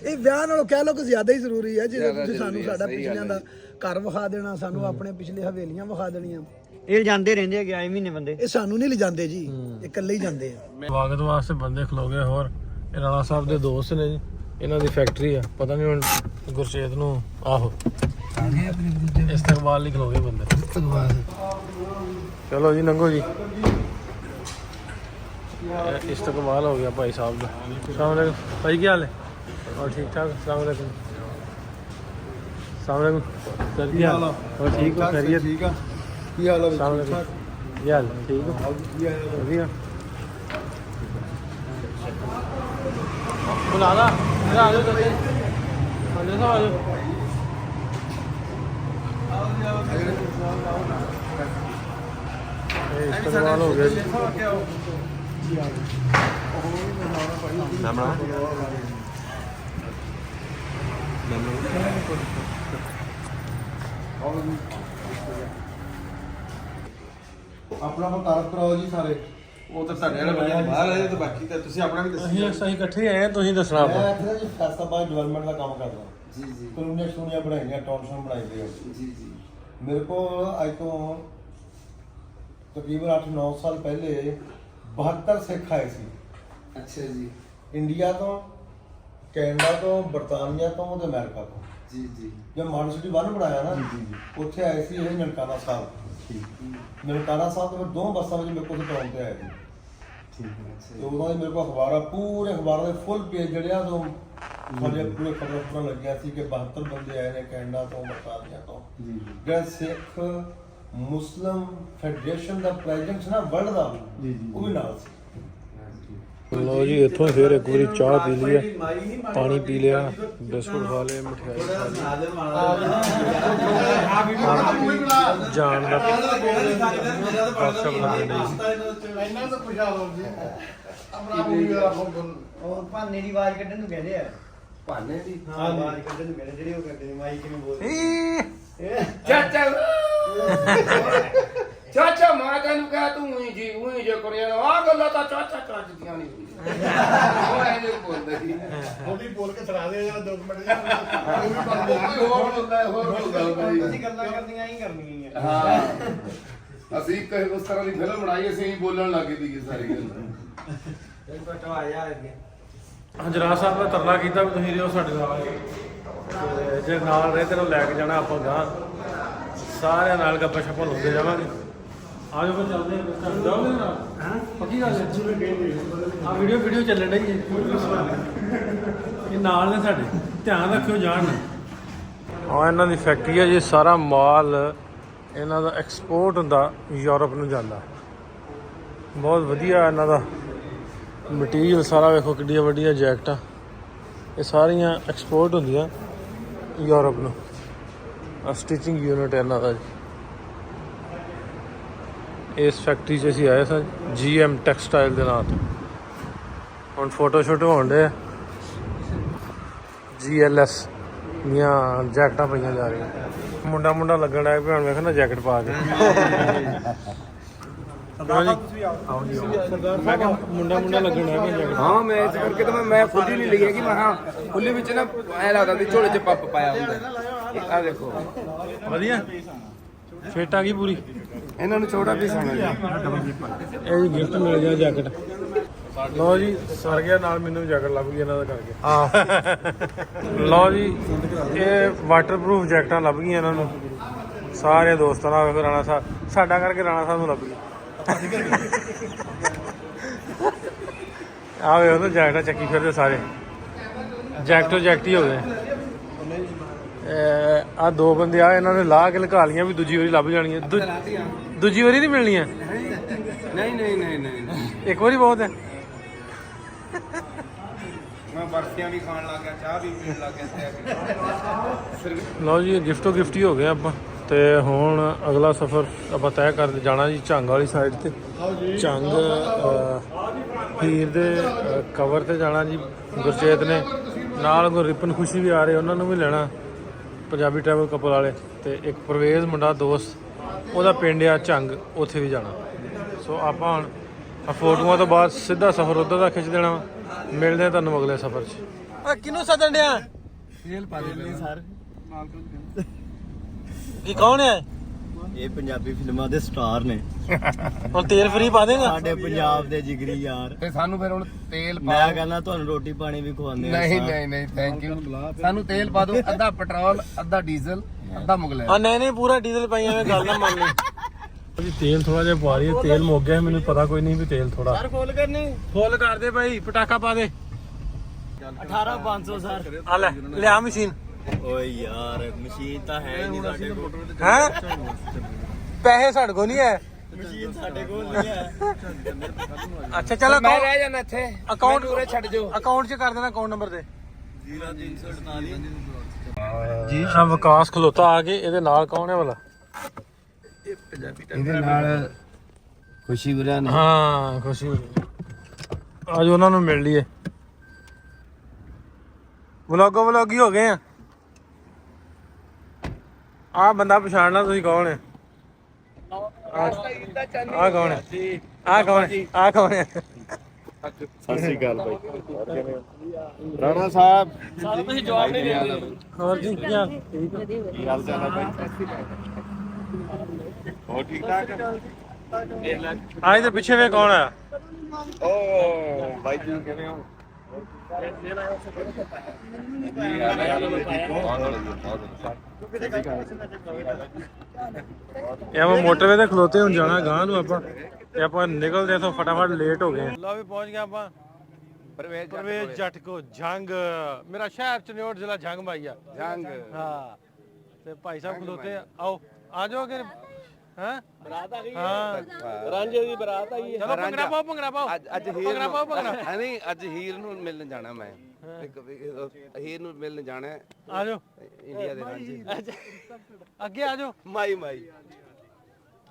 ਇਹ ਵਿਆਹ ਨਾਲੋਂ ਕਹਿ ਲਓ ਕਿ ਜ਼ਿਆਦਾ ਹੀ ਜ਼ਰੂਰੀ ਹੈ। ਜੇ ਤੁਸੀਂ ਸਾਨੂੰ ਸਾਡਾ ਪਿਛਲਿਆਂ ਦਾ ਘਰ ਵਿਖਾ ਦੇਣਾ, ਸਾਨੂੰ ਆਪਣੇ ਪਿਛਲੇ ਹਵੇਲੀਆਂ ਵਿਖਾ ਦੇਣੀਆਂ। ਇਹ ਜਾਂਦੇ ਰਹਿੰਦੇ ਆ, 11 ਮਹੀਨੇ ਬੰਦੇ। ਇਹ ਸਾਨੂੰ ਨਹੀਂ ਲਿਜਾਂਦੇ ਜੀ, ਇਹ ਇਕੱਲੇ ਹੀ ਜਾਂਦੇ ਆ। ਸਵਾਗਤ ਵਾਸਤੇ ਬੰਦੇ ਖਲੋ ਗਏ। ਹੋਰ ਇਹ ਰਾਣਾ ਸਾਹਿਬ ਦੇ ਦੋਸਤ ਨੇ ਜੀ, ਇਹਨਾਂ ਦੀ ਫੈਕਟਰੀ ਆ, ਪਤਾ ਨਹੀਂ ਹੁਣ ਗੁਰਚੇਤ ਨੂੰ ਆਹੋ ਇਸਤਕਬਾਲ ਲਈ ਖਲੋਗੇ ਬੰਦੇ। ਚਲੋ ਜੀ ਲੰਘੋ ਜੀ। ਇਸਤਕਬਾਲ ਹੋ ਗਿਆ ਭਾਈ ਸਾਹਿਬ ਦਾ। अस्सलाम वालेकुम भाई, क्या हाल है? और ठीक ठाक? अस्सलाम वालेकुम। अस्सलाम वालेकुम सर, क्या हाल? और ठीक हो? खैरियत? ठीक है। ਕੀ ਹਾਲ ਹੈ? अस्सलाम वालेकुम। क्या हाल? ठीक हो? बढ़िया। बुला ला, इधर आ जाओ जल्दी। आ जाओ, आ जाओ। इस्तेमाल हो गया जी। ਆਪਣਾ ਮੁਤਾਰਫ ਕਰਾਓ ਜੀ ਸਾਰੇ। ਉਹ ਤਾਂ ਸਾਡੇ ਵਾਲੇ ਬੰਦੇ ਬਾਹਰ ਆਏ ਤੇ ਬਾਕੀ ਤਾਂ ਤੁਸੀਂ ਆਪਣਾ ਵੀ ਦੱਸੋ। ਅਸੀਂ ਇਕੱਠੇ ਆਏ, ਤੁਸੀਂ ਦੱਸਣਾ ਮੈਂ ਆਪਾਂ। ਇੱਥੇ ਜੀ ਫੈਸਲਾਬਾਦ ਡਿਵੈਲਪਮੈਂਟ ਦਾ ਕੰਮ ਕਰਦਾ ਜੀ ਜੀ ਕਲੋਨੀਆਂ ਸ਼ੋਨੀਆਂ ਬਣਾਈਆਂ, ਟਾਊਨਸ਼ਿਪ ਬਣਾਈਆਂ। ਜੀ ਜੀ ਮੇਰੇ ਕੋਲ ਅੱਜ ਤੋਂ ਤਕਰੀਬਨ 8-9 ਸਾਲ ਪਹਿਲੇ 72 ਸਿੱਖ ਆਏ ਸੀ ਅੱਛਾ ਜੀ ਇੰਡੀਆ ਤੋਂ, ਕੈਨੇਡਾ ਤੋਂ, ਬਰਤਾਨੀਆ ਤੋਂ ਤੇ ਅਮਰੀਕਾ ਤੋਂ। ਜੀ ਜੀ ਜਦ ਮਾਡਲ ਸਿਟੀ 1 ਬਣਾਇਆ ਨਾ, ਉੱਥੇ ਆਏ ਸੀ ਇਹ ਨਨਕਾਣਾ ਸਾਹਿਬ। ਨਨਕਾਣਾ ਸਾਹਿਬ ਤੋਂ ਫਿਰ 2 ਬੱਸਾਂ ਵਿੱਚ ਮੇਰੇ ਕੋਲ ਟਾਉਣ ਤੇ ਆਏ ਸੀ। ਤੇ ਉਦੋਂ ਹੀ ਮੇਰੇ ਕੋਲ ਅਖਬਾਰਾਂ, ਪੂਰੇ ਅਖਬਾਰਾਂ ਦੇ ਫੁੱਲ ਪੇਜ ਜਿਹੜੇ ਆ ਤੋਂ ਸਾਡੇ ਪੂਰੇ ਖਬਰਾਂ ਲੱਗੀਆਂ ਸੀ ਕਿ 72 ਬੰਦੇ ਆਏ ਨੇ ਕੈਨੇਡਾ ਤੋਂ, ਬਰਤਾਨੀਆ ਤੋਂ। ਜਿਹੜਾ ਸਿੱਖ ਮੁਸਲਿਮ ਫੈਡਰੇਸ਼ਨ ਦਾ ਪ੍ਰੈਜ਼ੀਡੈਂਟ ਨਾ ਵਰਲਡ ਦਾ, ਉਹ ਵੀ ਨਾਲ ਸੀ। ਲੋ ਜੀ, ਇੱਥੋਂ ਫਿਰ ਇੱਕ ਵਾਰੀ ਚਾਹ ਪੀ ਲਈ, ਪਾਣੀ ਪੀ ਲਿਆ, ਬਿਸਕੁਟ ਖਾ ਲਏ, ਮਠਿਆਈ ਖਾ ਲਈ, ਜਾਣ ਦਾ ਗੱਪਸ਼ਪ ਲੱਗਣ ਡਈ। ਇਹਨਾਂ ਤੋਂ ਪੁੱਛਾ ਲਓ ਜੀ। ਉਹ ਭਾਨੇ ਦੀ ਆਵਾਜ਼ ਕੱਢਣ ਨੂੰ ਕਹਿੰਦੇ ਆ। ਭਾਨੇ ਦੀ ਹਾਂ, ਆਵਾਜ਼ ਕੱਢਣ ਨੂੰ ਕਹਿੰਦੇ, ਜਿਹੜੇ ਉਹ ਕਰਦੇ ਨੇ ਮਾਈਕ ਕਿਵੇਂ ਬੋਲਦੇ। ਚਾਚਾ ਚਾਚਾ ਮੈਂ ਤੈਨੂੰ ਕਹਿ ਤੂੰ ਉਹੀ ਜੇ ਕਰਿਆ ਆ ਗੱਲਾਂ ਤਾਂ ਚਾਚਾ ਚੱਜਦੀਆਂ ਨਹੀਂ ਹੁੰਦੀਆਂ। ਉਹ ਐਂ ਜੇ ਬੋਲਦਾ ਸੀ। ਉਹ ਵੀ ਬੋਲ ਕੇ ਸੁਣਾ ਦੇ ਜਾਂ 2 ਮਿੰਟ ਜੀ। ਕੋਈ ਹੋਰ ਬੋਲਦਾ ਅਸੀਂ ਗੱਲਾਂ ਕਰਨੀਆਂ ਹੀ ਕਰਨੀਆਂ। ਹਾਂ, ਅਸੀਂ ਉਸ ਤਰ੍ਹਾਂ ਦੀ ਫਿਲਮ ਬਣਾਈ, ਅਸੀਂ ਹੀ ਬੋਲਣ ਲੱਗੇ ਸੀ ਸਾਰੀ ਗੱਲ। ਹਜਰਾ ਸਾਹਿਬ ਨੇ ਤਰਲਾ ਕੀਤਾ ਵੀ ਤੁਸੀਂ ਰਿਓ ਸਾਡੇ ਨਾਲ, ਤੇ ਜੇ ਨਾਲ ਰਹੇ ਤੇ ਲੈ ਕੇ ਜਾਣਾ ਆਪਾਂ ਗਾਂ, ਸਾਰਿਆਂ ਨਾਲ ਗੱਪਾਂ ਛੱਪਾਂ ਲਾਉਂਦੇ ਜਾਵਾਂਗੇ। ਆ ਜਾਓ ਫਿਰ ਚੱਲਦੇ ਹਾਂ। ਜਾਓਗੇ ਨਾਲ? ਹਾਂ, ਪੱਕੀ ਗੱਲ ਹੈ। ਆ ਵੀਡੀਓ ਚੱਲਣ ਡਈ ਹੈ, ਇਹ ਨਾਲ ਨੇ ਸਾਡੇ, ਧਿਆਨ ਰੱਖਿਓ ਜਾਣ ਨਾ। ਹਾਂ, ਇਹਨਾਂ ਦੀ ਫੈਕਟਰੀ ਹੈ ਜੀ। ਸਾਰਾ ਮਾਲ ਇਹਨਾਂ ਦਾ ਐਕਸਪੋਰਟ ਹੁੰਦਾ, ਯੂਰਪ ਨੂੰ ਜਾਂਦਾ। ਬਹੁਤ ਵਧੀਆ ਇਹਨਾਂ ਦਾ ਮਟੀਰੀਅਲ ਸਾਰਾ। ਵੇਖੋ ਕਿੱਡੀਆਂ ਵੱਡੀਆਂ ਜੈਕਟਾਂ, ਇਹ ਸਾਰੀਆਂ ਐਕਸਪੋਰਟ ਹੁੰਦੀਆਂ ਯੂਰਪ ਨੂੰ। ਸਟਿਚਿੰਗ ਯੂਨਿਟ ਇਹਨਾਂ ਦਾ ਜੀ। ਇਸ ਫੈਕਟਰੀ 'ਚ ਅਸੀਂ ਆਏ ਸਾਂ, GM ਟੈਕਸਟਾਈਲ ਦੇ ਨਾਂ ਤੋਂ। ਹੁਣ ਫੋਟੋ ਸ਼ੂਟ ਹੋਣ ਡੇ, GLS ਦੀਆਂ ਜੈਕਟਾਂ ਪਈਆਂ ਜਾ ਰਹੀਆਂ। ਮੁੰਡਾ ਲੱਗਣ ਲੱਗ ਪਿਆ ਹੁਣ, ਵੇਖ ਨਾ ਜੈਕਟ ਪਾ ਕੇ। ਮੈਂ ਕਿਹਾ ਮੁੰਡਾ ਲੱਗਣ ਲੱਗ ਪਿਆ ਜੈਕਟ। ਹਾਂ, ਮੈਂ ਇਸ ਕਰਕੇ ਤਾਂ ਮੈਂ ਖੁੱਲੀ ਨਹੀਂ ਲਈ ਹੈਗੀ। ਮੈਂ ਹਾਂ ਖੁੱਲੀ ਵਿੱਚ ਨਾ ਐ ਲੱਗਦਾ ਸੀ ਝੋਲੇ 'ਚ ਪੱਪ ਪਾਇਆ ਹੁੰਦਾ। ਆ ਦੇਖੋ ਵਧੀਆ ਫਿੱਟ ਆ ਗਈ ਪੂਰੀ। ਇਹਨਾਂ ਨੂੰ ਛੋਟਾ ਪੀਸ ਆਣਾ ਜੀ। ਇਹ ਜੀ ਗਿਫਟ ਮਿਲ ਗਿਆ ਜੈਕਟ। ਲਓ ਜੀ, ਸਰ ਗਿਆ ਨਾਲ, ਮੈਨੂੰ ਜੈਕਟ ਲੱਭ ਗਈ ਇਹਨਾਂ ਦਾ ਕਰਕੇ। ਹਾਂ ਲਓ ਜੀ, ਇਹ ਵਾਟਰਪ੍ਰੂਫ ਜੈਕਟਾਂ ਲੱਭ ਗਈਆਂ ਇਹਨਾਂ ਨੂੰ। ਸਾਰੇ ਦੋਸਤਾਂ ਨਾਲ ਵੇਖੋ, ਰਾਣਾ ਸਾਹਿਬ ਸਾਡਾ ਕਰਕੇ ਰਾਣਾ ਸਾਹਿਬ ਨੂੰ ਲੱਭ ਗਈ। ਆ ਵੇ ਉਹ ਜੈਕਟਾਂ ਚੱਕੀ ਫਿਰਦੇ ਸਾਰੇ, ਜੈਕਟ ਹੀ ਹੋ ਗਏ। ਆ 2 ਬੰਦੇ ਆ, ਇਹਨਾਂ ਨੇ ਲਾ ਕੇ ਲਗਾ ਲੀਆਂ ਵੀ ਦੂਜੀ ਵਾਰੀ ਲੱਭ ਜਾਣੀਆਂ। ਦੂਜੀ ਵਾਰੀ ਨਹੀਂ ਮਿਲਣੀਆਂ। ਨਹੀਂ ਇੱਕ ਵਾਰੀ ਬਹੁਤ ਹੈ। ਮੈਂ ਬਰਫੀਆਂ ਵੀ ਖਾਣ ਲੱਗ ਗਿਆ, ਚਾਹ ਵੀ ਪੀਣ ਲੱਗ ਗਿਆ। ਲਓ ਜੀ, ਗਿਫਟ ਹੀ ਹੋ ਗਏ ਆਪਾਂ। ਤੇ ਹੁਣ ਅਗਲਾ ਸਫ਼ਰ ਆਪਾਂ ਤੈਅ ਕਰ ਜਾਣਾ ਜੀ ਝੰਗ ਵਾਲੀ ਸਾਈਡ ਤੇ। ਝੰਗ ਹੀਰ ਦੇ ਕਵਰ ਤੇ ਜਾਣਾ ਜੀ। ਗੁਰਚੇਤ ਨੇ ਨਾਲ ਰਿਪਨ ਖੁਸ਼ੀ ਵੀ ਆ ਰਹੇ, ਉਹਨਾਂ ਨੂੰ ਵੀ ਲੈਣਾ, ਪੰਜਾਬੀ ਟਰੈਵਲ ਕਪਲ ਵਾਲੇ। ਤੇ ਇੱਕ ਪ੍ਰਵੇਜ਼ ਮੁੰਡਾ ਦੋਸਤ, ਉਹਦਾ ਪਿੰਡ ਆ ਝੰਗ, ਉੱਥੇ ਵੀ ਜਾਣਾ। ਸੋ ਆਪਾਂ ਹੁਣ ਫੋਟੋਆਂ ਤੋਂ ਬਾਅਦ ਸਿੱਧਾ ਸਫ਼ਰ ਉੱਧਰ ਦਾ ਖਿੱਚ ਦੇਣਾ। ਮਿਲਦੇ ਹਾਂ ਤੁਹਾਨੂੰ ਅਗਲੇ ਸਫ਼ਰ 'ਚ। ਕਿਹਨੂੰ ਸੱਦਣ ਡਿਆ? ਸਰ ਕੀ ਕੌਣ ਹੈ? ਇਹ ਪੰਜਾਬੀ ਫਿਲਮਾਂ ਦੇ ਸਟਾਰ ਨੇ ਹੁਣ ਤੇਲ ਫਰੀ ਪਾ ਦੇਗਾ ਸਾਡੇ ਪੰਜਾਬ ਦੇ ਜਿਗਰੀ ਯਾਰ। ਤੇ ਸਾਨੂੰ ਫਿਰ ਹੁਣ ਤੇਲ ਪਾ ਮੈਂ ਕਹਿੰਦਾ ਤੁਹਾਨੂੰ ਰੋਟੀ ਪਾਣੀ ਵੀ ਖਵਾਉਂਦੇ ਆ। ਨਹੀਂ ਥੈਂਕ ਯੂ। ਸਾਨੂੰ ਤੇਲ ਪਾ ਦਿਓ, ਅੱਧਾ ਪੈਟਰੋਲ ਅੱਧਾ ਡੀਜ਼ਲ ਅੱਧਾ ਮੁਗਲ। ਹਾਂ ਨਹੀਂ ਪੂਰਾ ਡੀਜ਼ਲ ਪਾਈ ਐਵੇਂ ਗੱਲ ਨਾ ਮੰਨ ਲਈ। ਤੇਲ ਥੋੜਾ ਜਿਹਾ ਪਾ ਰਹੀ ਹੈ, ਤੇਲ ਮੁੱਕ ਗਿਆ ਮੈਨੂੰ ਪਤਾ ਕੋਈ ਨਹੀਂ ਵੀ ਤੇਲ ਥੋੜਾ। ਸਰ ਫੁੱਲ ਕਰਨੀ ਫੁੱਲ ਕਰ ਦੇ ਭਾਈ, ਪਟਾਕਾ ਪਾ ਦੇ। 18500 ਸਰ। ਆ ਲੈ ਲਿਆ ਮਸ਼ੀਨ। ਓਏ ਯਾਰ ਮਸ਼ੀਨ ਤਾਂ ਹੈ ਹੀ ਨਹੀਂ ਸਾਡੇ ਕੋਲ। ਹੈ ਪੈਸੇ ਸਾਡੇ ਕੋਲ ਨਹੀਂ ਹੈ। ਮਸ਼ੀਨ ਸਾਡੇ ਕੋਲ ਨਹੀਂ ਹੈ। ਅੱਛਾ ਚਲੋ ਮੈਂ ਰਹਿ ਜਾਣਾ ਇੱਥੇ, ਅਕਾਊਂਟ ਪੂਰੇ ਛੱਡ ਜਾਓ। ਅਕਾਊਂਟ 'ਚ ਕਰ ਦੇਣਾ, ਅਕਾਊਂਟ ਨੰਬਰ ਤੇ। 0348 ਜੀ ਹਾਂ ਵਿਕਾਸ ਖਲੋਤਾ ਆ ਕੇ। ਇਹਦੇ ਨਾਲ ਕੌਣ ਹੈ ਭਲਾ? ਇਹਦੇ ਨਾਲ ਖੁਸ਼ੀ ਵੀਰਾਂ ਨੇ। ਹਾਂ ਖੁਸ਼ੀ ਅੱਜ ਉਹਨਾਂ ਨੂੰ ਮਿਲ ਲਈਏ। ਵਲੋਗੀ ਹੋ ਗਏ ਆ ਬੰਦਾ ਪਛਾਣਨਾ ਤੁਸੀਂ ਕੌਣ ਹੈ? ਆ ਕੌਣ ਹੈ? ਆ ਕੌਣ ਹੈ? ਆ ਕੌਣ ਹੈ? ਸਤਿ ਸ਼੍ਰੀ ਅਕਾਲ ਬਾਈ। ਰਾਣਾ ਸਾਹਿਬ ਤੁਸੀਂ ਜਵਾਬ ਨਹੀਂ ਦਿੰਦੇ। ਹੋਰ ਜੀ ਕੀ ਹਾਲ? ਕੀ ਹਾਲ ਚਾਲ ਹੈ ਬਾਈ? ਹੋਰ ਠੀਕ ਠਾਕ? ਆ ਇਹਦੇ ਪਿੱਛੇ ਵੇ ਕੌਣ ਆ? ਓ ਬਾਈ ਜੀ ਕਿਵੇਂ ਹੋ? ਇਹ ਮੈਂ ਮੋਟਰਵੇ ਤੇ ਖਲੋਤੇ ਹੁਣ ਜਾਣਾ ਗਾਂ ਨੂੰ ਆਪਾਂ, ਤੇ ਆਪਾਂ ਨਿਕਲਦੇ ਇਥੋਂ ਫਟਾਫਟ ਲੇਟ ਹੋ ਗਏ। ਲਓ ਵੀ ਪਹੁੰਚ ਗਏ ਆਪਾਂ ਪਰਵੇਜ਼ ਜੱਟ ਕੋ ਜੰਗ। ਮੇਰਾ ਸ਼ਹਿਰ ਚਨਿਓਟ ਜ਼ਿਲ੍ਹਾ ਜੰਗ ਭਾਈਆ ਜੰਗ। ਹਾਂ ਤੇ ਭਾਈ ਸਾਹਿਬ ਖਲੋਤੇ ਆ। ਆਓ ਆ ਜਾਓ ਕਿ ਹਾਂ ਬਰਾਤ ਆ ਗਈ। ਹਾਂ ਰਾਂਝੇ ਦੀ ਬਰਾਤ ਆਈ ਹੈ। ਚਲੋ ਭੰਗੜਾ ਪਾਓ, ਭੰਗੜਾ ਪਾਓ। ਅੱਜ ਭੰਗੜਾ ਪਾਓ, ਭੰਗੜਾ। ਨਹੀਂ ਅੱਜ ਹੀਰ ਨੂੰ ਮਿਲਣ ਜਾਣਾ ਮੈਂ। ਹੀਰ ਨੂੰ ਮਿਲਣ ਜਾਣਾ ਆ ਜਾਓ ਇੰਡੀਆ ਦੇ ਰਾਂਝੇ। ਅੱਗੇ ਆ ਜਾਓ। ਮਾਈ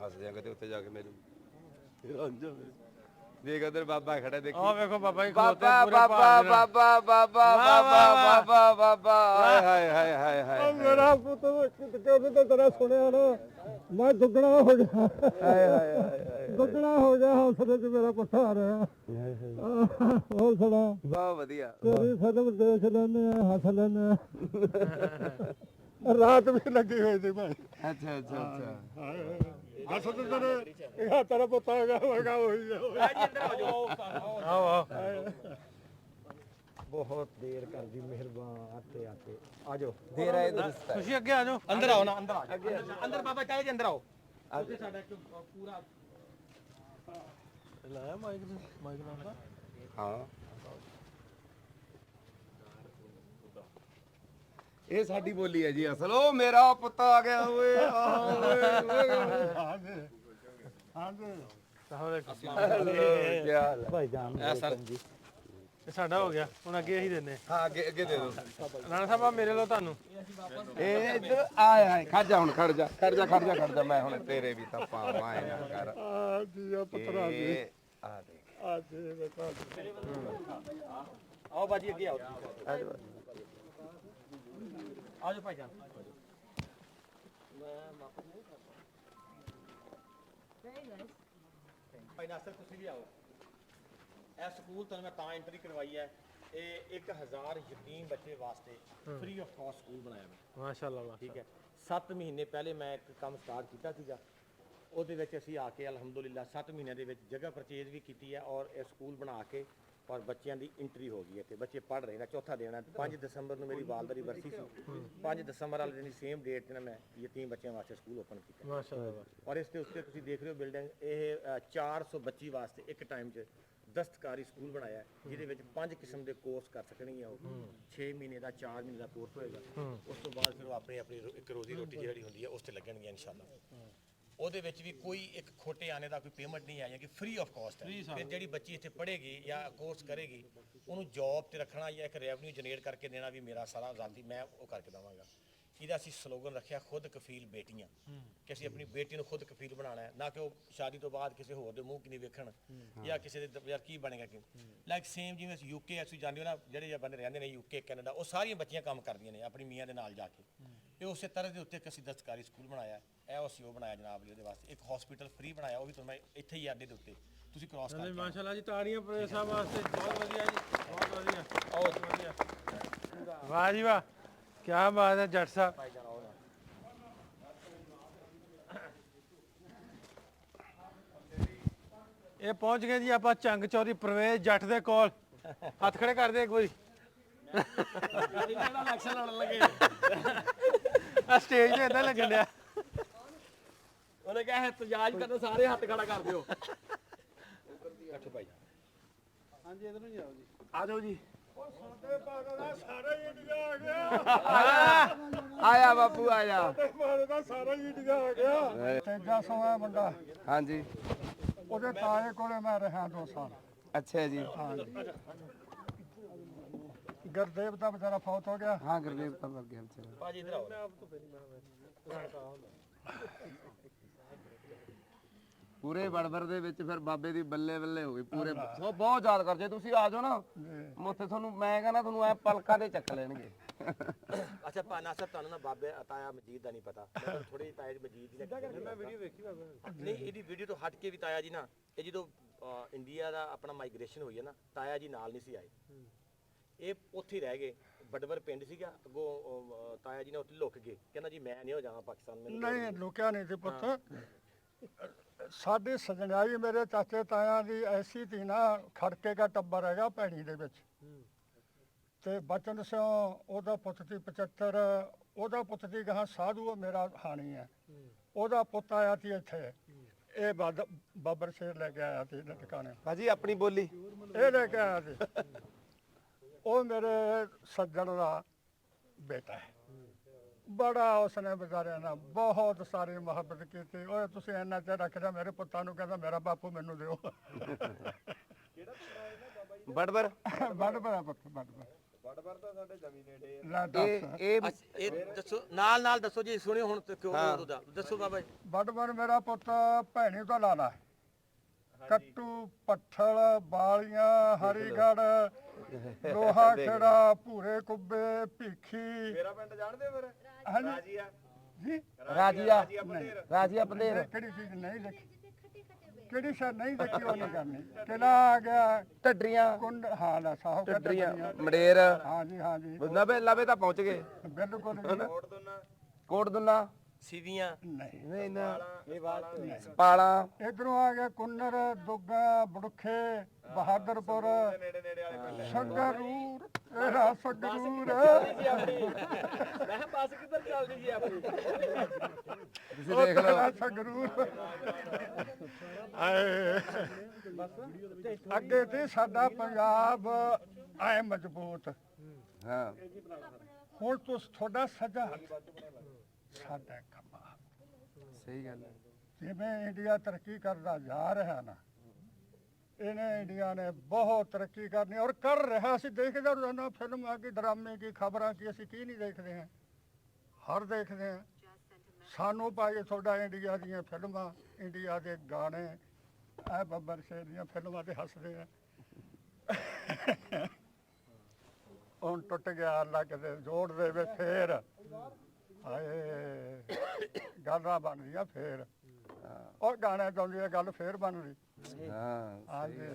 ਹੱਸ ਜਾਗਾ ਤੇ ਉੱਥੇ ਜਾ ਕੇ ਮੈਨੂੰ ਰਾਂਝਾ ਦੇਖ ਉਧਰ ਬਾਬਾ ਖੜਾ ਦੇਖੀ। ਆਹ ਵੇਖੋ ਬਾਬਾ ਜੀ ਖਲੋਤੇ ਪੂਰੇ ਬਾਬਾ ਹਾਏ ਹਾਏ ਹਾਏ ਹਾਏ ਮੇਰਾ ਪੁੱਤ ਕਿਉਂ ਤਾਂ ਤੇਰਾ ਸੁਣਿਆ ਨਾ, ਮੈਂ ਦੁੱਗਣਾ ਹੋ ਗਿਆ। ਹਾਏ ਹਾਏ ਹਾਏ ਦੁੱਗਣਾ ਹੋ ਗਿਆ ਹੌਸਲੇ 'ਚ ਮੇਰਾ ਪੁੱਤ ਆ ਰਿਹਾ। ਹੌਸਲਾ ਬਹੁਤ ਵਧੀਆ। ਤੇਰੀ ਫਿਲਮ ਦੇਖ ਲੈਂਦੇ ਆ, ਹੱਸ ਲੈਂਦੇ ਆ। ਰਾਤ ਵੀ ਲੱਗੀ ਹੋਈ ਸੀ ਭਾਈ। ਅੱਛਾ ਅੱਛਾ ਅੱਛਾ। ਹੱਸ ਤੇ ਤੇਰੇ ਇਹ ਤੇਰਾ ਪੁੱਤ ਆ ਗਿਆ ਹੋਗਾ ਉਹੀ ਆਓ ਬਹੁਤ ਦੇਰ ਕਰਦੀ ਮਿਹਰਬਾਨ ਆਤੇ ਆਤੇ ਆ ਜਾਓ। ਦੇਰ ਆਏ ਦਰਸਤ ਹੈ। ਤੁਸੀਂ ਅੱਗੇ ਆ ਜਾਓ। ਅੰਦਰ ਆਓ ਨਾ, ਅੰਦਰ ਆ ਅੰਦਰ ਬਾਬਾ ਚਾਹੇ ਜੀ ਅੰਦਰ ਆਓ। ਸਾਡਾ ਇੱਕ ਪੂਰਾ ਲਾਇਆ ਮਾਈਕ ਲਾਉਂਦਾ। ਹਾਂ ਇਹ ਸਾਡੀ ਬੋਲੀ ਹੈ ਜੀ ਅਸਲ। ਉਹ ਮੇਰਾ ਪੁੱਤ ਆ ਗਿਆ ਓਏ ਭਾਈ ਜਾਨ ਜੀ ਇਹ ਸਾਡਾ ਹੋ ਗਿਆ, ਹੁਣ ਅੱਗੇ ਅਸੀਂ ਦਿੰਨੇ। ਹਾਂ ਅੱਗੇ ਅੱਗੇ ਦੇ ਦਿਓ। ਰਾਣਾ ਸਾਹਿਬ ਆ ਮੇਰੇ ਲੋ ਤੁਹਾਨੂੰ। ਇਹ ਇੱਧਰ ਆਏ ਹਾਏ ਖੜ ਜਾ ਹੁਣ ਖੜ ਜਾ ਮੈਂ ਹੁਣ ਤੇਰੇ ਵੀ ਤਾਂ ਪਾਵਾਂ ਆਏ ਨਾ ਕਰ। ਆ ਜੀ ਆ ਪੁੱਤਰਾ ਜੀ ਇਹ ਆ ਦੇ ਆ ਜੀ ਬੇਟਾ। ਆਓ ਬਾਜੀ ਅੱਗੇ ਆਓ। ਆਜੋ ਭਾਈ ਜਾਨ। ਭਾਈ ਨਾਸਰ ਤੁਸੀਂ ਵੀ ਆਓ। ਇਹ ਸਕੂਲ ਤੁਹਾਨੂੰ ਮੈਂ ਤਾਂ ਐਂਟਰੀ ਕਰਵਾਈ ਹੈ। ਇਹ 1000 ਯਤੀਮ ਬੱਚੇ ਵਾਸਤੇ ਫ੍ਰੀ ਆਫ ਕਾਸਟ ਸਕੂਲ ਬਣਾਇਆ ਮੈਂ। ਮਾਸ਼ਾਅੱਲਾ। ਠੀਕ ਹੈ 7 ਮਹੀਨੇ ਪਹਿਲੇ ਮੈਂ ਇੱਕ ਕੰਮ ਸਟਾਰਟ ਕੀਤਾ ਸੀਗਾ। ਉਹਦੇ ਵਿੱਚ ਅਸੀਂ ਆ ਕੇ ਅਲਹਮਦੁਲਿਲਾ 7 ਮਹੀਨਿਆਂ ਦੇ ਵਿੱਚ ਜਗ੍ਹਾ ਪਰਚੇਜ਼ ਵੀ ਕੀਤੀ ਹੈ ਔਰ ਇਹ ਸਕੂਲ ਬਣਾ ਕੇ ਔਰ ਬੱਚਿਆਂ ਦੀ ਐਂਟਰੀ ਹੋ ਗਈ ਹੈ ਤੇ ਬੱਚੇ ਪੜ੍ਹ ਰਹੇ ਨੇ। ਚੌਥਾ ਦਿਨ ਹੈ। 5 ਦਸੰਬਰ ਨੂੰ ਮੇਰੀ ਵਾਲਦਾ ਦੀ ਬਰਸੀ ਸੀ। 5 ਦਸੰਬਰ ਵਾਲੇ ਦਿਨ ਸੇਮ ਡੇਟ ਤੇ ਮੈਂ ਯਤੀਮ ਬੱਚਿਆਂ ਵਾਸਤੇ ਸਕੂਲ ਓਪਨ ਕੀਤਾ ਮਾਸ਼ਾਅੱਲਾ। ਔਰ ਇਸ ਦੇ ਉੱਤੇ ਤੁਸੀਂ ਦੇਖ ਰਹੇ ਹੋ ਬਿਲਡਿੰਗ ਇਹ 400 ਬੱਚੀ ਵਾਸਤੇ ਇੱਕ ਟਾਈਮ 'ਚ ਦਸਤਕਾਰੀ ਸਕੂਲ ਬਣਾਇਆ ਹੈ, ਜਿਹਦੇ ਵਿੱਚ 5 ਕਿਸਮ ਦੇ ਕੋਰਸ ਕਰ ਸਕਣਗੀਆਂ। ਉਹ 6 ਮਹੀਨੇ ਦਾ 4 ਮਹੀਨੇ ਦਾ ਕੋਰਸ ਹੋਏਗਾ। ਉਸ ਤੋਂ ਬਾਅਦ ਫਿਰ ਉਹ ਆਪਣੀ ਇੱਕ ਰੋਜ਼ੀ ਰੋਟੀ ਜਿਹੜੀ ਹੁੰਦੀ ਹੈ ਉਸ ਤੇ ਲੱਗਣਗੀਆਂ ਇਨਸ਼ਾਅੱਲਾ। ਉਹਦੇ ਵਿੱਚ ਵੀ ਕੋਈ ਇੱਕ ਖੋਟੇ ਆਣੇ ਦਾ ਕੋਈ ਪੇਮੈਂਟ ਨਹੀਂ ਆਈ ਕਿ ਫ੍ਰੀ ਆਫ ਕਾਸਟ ਹੈ। ਫਿਰ ਜਿਹੜੀ ਬੱਚੀ ਇੱਥੇ ਪੜ੍ਹੇਗੀ ਜਾਂ ਕੋਰਸ ਕਰੇਗੀ ਉਹਨੂੰ ਜੌਬ ਤੇ ਰੱਖਣਾ ਜਾਂ ਇੱਕ ਰੈਵਨਿਊ ਜਨਰੇਟ ਕਰਕੇ ਦੇਣਾ ਵੀ ਮੇਰਾ ਸਾਰਾ ਜ਼ਾਤੀ ਮੈਂ ਉਹ ਕਰਕੇ ਦੇਵਾਂਗਾ। ਇਹਦਾ ਅਸੀਂ ਸਲੋਗਨ ਰੱਖਿਆ ਖੁਦ ਕਫੀਲ ਬੇਟੀਆਂ, ਕਿ ਅਸੀਂ ਆਪਣੀ ਬੇਟੀ ਨੂੰ ਖੁਦ ਕਫੀਲ ਬਣਾਉਣਾ ਹੈ, ਨਾ ਕਿ ਉਹ ਸ਼ਾਦੀ ਤੋਂ ਬਾਅਦ ਕਿਸੇ ਹੋਰ ਦੇ ਮੂੰਹ ਕਿ ਨਹੀਂ ਵੇਖਣ ਜਾਂ ਕਿਸੇ ਦੇ ਯਾਰ ਕੀ ਬਣੇਗਾ ਕਿ ਲਾਈਕ ਸੇਮ ਜਿਵੇਂ ਅਸੀਂ ਯੂਕੇ ਅਸੀਂ ਜਾਂਦੇ ਹੋ ਨਾ, ਜਿਹੜੇ ਬੰਦੇ ਰਹਿੰਦੇ ਨੇ ਯੂਕੇ ਕੈਨੇਡਾ, ਉਹ ਸਾਰੀਆਂ ਬੱਚੀਆਂ ਕੰਮ ਕਰਦੀਆਂ ਨੇ ਆਪਣੀ ਮੀਆਂ ਦੇ ਨਾਲ ਜਾ ਕੇ। ਇਹ ਉਸੇ ਤਰ੍ਹਾਂ ਦੇ ਉੱਤੇ ਇੱਕ ਅਸੀਂ ਦਸਤਕਾਰੀ ਸਕੂਲ ਬਣਾਇਆ। ਇਹ ਅਸੀਂ ਉਹ ਬਣਾਇਆ ਜਨਾਬ ਜੀ ਉਹਦੇ ਵਾਸਤੇ। ਇੱਕ ਹਸਪੀਟਲ ਫ੍ਰੀ ਬਣਾਇਆ, ਉਹ ਵੀ ਤੁਹਾਨੂੰ ਮੈਂ ਇੱਥੇ ਹੀ ਅੱਡੇ ਦੇ ਉੱਤੇ ਤੁਸੀਂ ਕ੍ਰਾਸ ਕਰ। ਮਾਸ਼ਾਅੱਲਾ ਜੀ ਤਾੜੀਆਂ ਪਰਵੇਜ਼ ਸਾਹਿਬ ਵਾਸਤੇ। ਬਹੁਤ ਵਧੀਆ ਜੀ, ਬਹੁਤ ਵਧੀਆ, ਬਹੁਤ ਵਧੀਆ। ਵਾਹ ਜੀ ਵਾਹ, ਕੀ ਬਾਤ ਹੈ ਜੱਟ ਸਾਹਿਬ। ਇਹ ਪਹੁੰਚ ਗਏ ਜੀ ਆਪਾਂ ਚੰਗ ਚੌਰੀ ਪ੍ਰਵੇਸ਼ ਜੱਟ ਦੇ ਕੋਲ। ਹੱਥ ਖੜੇ ਕਰ ਦੇ ਇੱਕ ਵਾਰੀ। ਇਲੈਕਸ਼ਨ ਲੜਨ ਲੱਗੇ ਆ ਸਟੇਜ ਤੇ ਇਦਾਂ ਲੱਗਣ ਡਿਆ। ਉਹਨੇ ਕਿਹਾ ਇਤਜਾਜ ਕਰੋ ਸਾਰੇ ਹੱਥ ਖੜਾ ਕਰ ਦਿਓ। ਆ ਜਾਓ ਜੀ। ਸਾਡੇ ਭਾਰਤ ਦਾ ਸਾਰਾ ਹੀ ਇੰਡੀਆ ਆ ਗਿਆ। ਆਇਆ ਬਾਪੂ ਆਇਆ। ਸਾਡੇ ਭਾਰਤ ਦਾ ਸਾਰਾ ਹੀ ਇੰਡੀਆ ਆ ਗਿਆ। ਤੇਜਾ ਸੋਆ ਮੁੰਡਾ, ਹਾਂਜੀ ਉਹਦੇ ਤਾਏ ਕੋਲੇ ਮੈਂ ਰਿਹਾ 2 ਸਾਲ। ਅੱਛਾ ਜੀ। ਗੁਰਦੇਵ ਦਾ ਵਿਚਾਰਾ ਫੌਤ ਹੋ ਗਿਆ। ਹਾਂ ਗੁਰਦੇਵ ਤਾਂ ਲੱਗ ਗਿਆ ਵਿਚਾਰਾ। ਭਾਜੀ ਇਧਰ ਆਓ। ਪੂਰੇ ਬੜਬੜ ਦੇ ਵਿੱਚ ਫਿਰ ਬਾਬੇ ਦੀ ਬੱਲੇ ਬੱਲੇ ਹੋ ਗਈ ਪੂਰੇ ਬਹੁਤ ਯਾਦ ਕਰਦੇ ਤੁਸੀਂ ਆ ਜਾਓ ਨਾ ਉੱਥੇ ਤੁਹਾਨੂੰ ਮੈਂ ਕਹਿੰਦਾ ਤੁਹਾਨੂੰ ਐ ਪਲਕਾਂ ਦੇ ਚੱਕ ਲੈਣਗੇ। ਅੱਛਾ ਪਾਨਾ ਸਾਹਿਬ ਤੁਹਾਨੂੰ ਨਾ ਬਾਬੇ ਤਾਇਆ ਮਜੀਦ ਦਾ ਨਹੀਂ ਪਤਾ ਥੋੜੀ ਤਾਇਆ ਮਜੀਦ ਦੀ ਮੈਂ ਵੀਡੀਓ ਵੇਖੀ ਨਹੀਂ ਇਹਦੀ ਵੀਡੀਓ ਤੋਂ ਹਟ ਕੇ ਵੀ ਤਾਇਆ ਜੀ ਨਾ ਇਹ ਜਦੋਂ ਇੰਡੀਆ ਦਾ ਆਪਣਾ ਮਾਈਗ੍ਰੇਸ਼ਨ ਹੋਈ ਹੈ ਨਾ ਤਾਇਆ ਜੀ ਨਾਲ ਨਹੀਂ ਸੀ ਆਏ ਇਹ ਉੱਥੇ ਹੀ ਰਹਿ ਗਏ ਬੜਬੜ ਪਿੰਡ ਸੀਗਾ ਅੱਗੋਂ ਤਾਇਆ ਜੀ ਨੇ ਉੱਥੇ ਲੁੱਕ ਗਏ ਕਹਿੰਦਾ ਜੀ ਮੈਂ ਨਹੀਂ ਹੋ ਜਾਵਾਂ ਪਾਕਿਸਤਾਨ ਮੈਨੂੰ ਨਹੀਂ ਲੁਕਿਆ ਨਹੀਂ ਸੀ ਪੁੱਤ। ਸਾਡੀ ਸਜਣਾਈ ਮੇਰੇ ਚਾਚੇ ਤਾਇਆਂ ਦੀ ਐਸੀ ਥੀ ਨਾ ਖੜਕੇ ਦਾ ਟੱਬਰ ਹੈਗਾ ਭੈਣੀ ਦੇ ਵਿੱਚ ਤੇ ਬਚਨ ਸਿੰਘ ਉਹਦਾ ਪੁੱਤ ਸੀ 75 ਉਹਦਾ ਪੁੱਤ ਸੀ ਗਾਂ ਸਾਧੂ ਉਹ ਮੇਰਾ ਹਾਣੀ ਹੈ ਉਹਦਾ ਪੁੱਤ ਆਇਆ ਸੀ ਇੱਥੇ ਇਹ ਬਾਬਰ ਸ਼ੇਰ ਲੈ ਕੇ ਆਇਆ ਸੀ ਇਹਦੇ ਟਿਕਾਣੇ ਭਾਜੀ ਆਪਣੀ ਬੋਲੀ ਇਹ ਲੈ ਕੇ ਆਇਆ ਸੀ ਉਹ ਮੇਰੇ ਸੱਜਣ ਦਾ ਬੇਟਾ ਹੈ ਬੜਾ ਉਸਨੇ ਵਿਚਾਰਿਆਂ ਨਾਲ ਬਹੁਤ ਸਾਰੀ ਮੁਹੱਬਤ ਕੀਤੀ ਓਏ ਤੁਸੀਂ ਇੰਨਾ ਚਿਰ ਰੱਖਦਾ ਮੇਰੇ ਪੁੱਤਾਂ ਨੂੰ ਕਹਿੰਦਾ ਮੇਰਾ ਬਾਪੂ ਮੈਨੂੰ ਦਿਓ ਬੜਬੜ ਬੜਾ ਪੁੱਤ ਬੜਾ ਤਾਂ ਸਾਡੇ ਜਮੀ ਨੇੜੇ ਇਹ ਦੱਸੋ ਨਾਲ ਦੱਸੋ ਜੀ ਸੁਣਿਓ ਹੁਣ ਤੇ ਕਿਉਂ ਉਹਦਾ ਦੱਸੋ ਬਾਬਾ ਜੀ ਬੜਬੜ ਮੇਰਾ ਪੁੱਤ ਭੈਣੀ ਤੋਂ ਲਾਲਾ ਕੱਟੂ ਪੱਠਲ ਬਾਲੀਆਂ ਹਰੀਗੜ ਲੋਹਾ ਖੇੜਾ ਭੂਰੇ ਕੁੱਬੇ ਭੀਖੀ ਮੇਰਾ ਪਿੰਡ ਜਾਣਦੇ ਫਿਰ ਰਾਜੀਆ ਜੀ ਰਾਜੀਆ ਪੰਦੇਰ ਕਿਹੜੀ ਚੀਜ਼ ਨਹੀਂ ਦੇਖੀ ਕਿਹੜੀ ਸ਼ਾਇਦ ਨਹੀਂ ਦੇਖੀ ਉਹ ਨਹੀਂ ਕਰਨੀ ਕਿਲਾ ਆ ਗਿਆ ਢੱਡਰੀਆਂ ਕੁੰਡ ਹਾਲ ਹੈ ਸਾਹੋ ਢੱਡਰੀਆਂ ਮੜੇਰ ਹਾਂਜੀ ਹਾਂਜੀ ਲਵੇ ਤਾਂ ਪਹੁੰਚ ਗਏ ਬਿਲਕੁਲ ਕੋਟ ਦੁੰਨਾ ਸੀਵੀਆਂ ਨਹੀਂ ਨਹੀਂ ਨਾ ਪਾਲਾ ਇਧਰੋਂ ਆ ਗਿਆ ਕੁੰਨਰ ਦੁੱਗਾ ਬੜੁਖੇ ਬਹਾਦਰਪੁਰ ਸੰਗਰੂਰ ਇਹਦਾ ਸੰਗਰੂਰ ਮੈਂ ਬੱਸ ਕਿੱਧਰ ਚੱਲਦੀ ਜੀ ਆਪਣੀ ਤੁਸੀਂ ਦੇਖ ਲਓ ਸੰਗਰੂਰ ਆਏ ਅੱਗੇ ਤੇ ਸਾਡਾ ਪੰਜਾਬ ਐ ਮਜ਼ਬੂਤ ਹਾਂ ਹੁਣ ਤੁਹਾਡਾ ਸੱਜਾ ਸਾਡਾ ਖੱਬਾ ਸਹੀ ਗੱਲ ਹੈ ਜਿਵੇਂ ਇੰਡੀਆ ਤਰੱਕੀ ਕਰਦਾ ਜਾ ਰਿਹਾ ਨਾ ਇਹਨੇ ਇੰਡੀਆ ਨੇ ਬਹੁਤ ਤਰੱਕੀ ਕਰਨੀ ਔਰ ਕਰ ਰਿਹਾ ਅਸੀਂ ਦੇਖਦੇ ਰੋਜ਼ਾਨਾ ਫਿਲਮਾਂ ਕੀ ਡਰਾਮੇ ਕੀ ਖਬਰਾਂ ਕੀ ਅਸੀਂ ਕੀ ਨਹੀਂ ਦੇਖਦੇ ਹਾਂ ਹਰ ਦੇਖਦੇ ਹਾਂ ਸਾਨੂੰ ਭਾਈ ਤੁਹਾਡਾ ਇੰਡੀਆ ਦੀਆਂ ਫਿਲਮਾਂ ਇੰਡੀਆ ਦੇ ਗਾਣੇ ਇਹ ਬੱਬਰ ਸ਼ੇਰ ਦੀਆਂ ਫਿਲਮਾਂ ਤੇ ਹੱਸਦੇ ਆ ਹੁਣ ਟੁੱਟ ਗਿਆ ਅੱਲਾ ਕਿਤੇ ਜੋੜ ਦੇਵੇ ਫੇਰ ਹਾਏ ਗੱਲਾਂ ਬਣਦੀਆਂ ਫੇਰ ਉਹ ਗਾਣੇ ਚਾਹੁੰਦੀ ਗੱਲ ਫੇਰ ਬਣਦੀ ਹਾਂ ਹਾਂਜੀ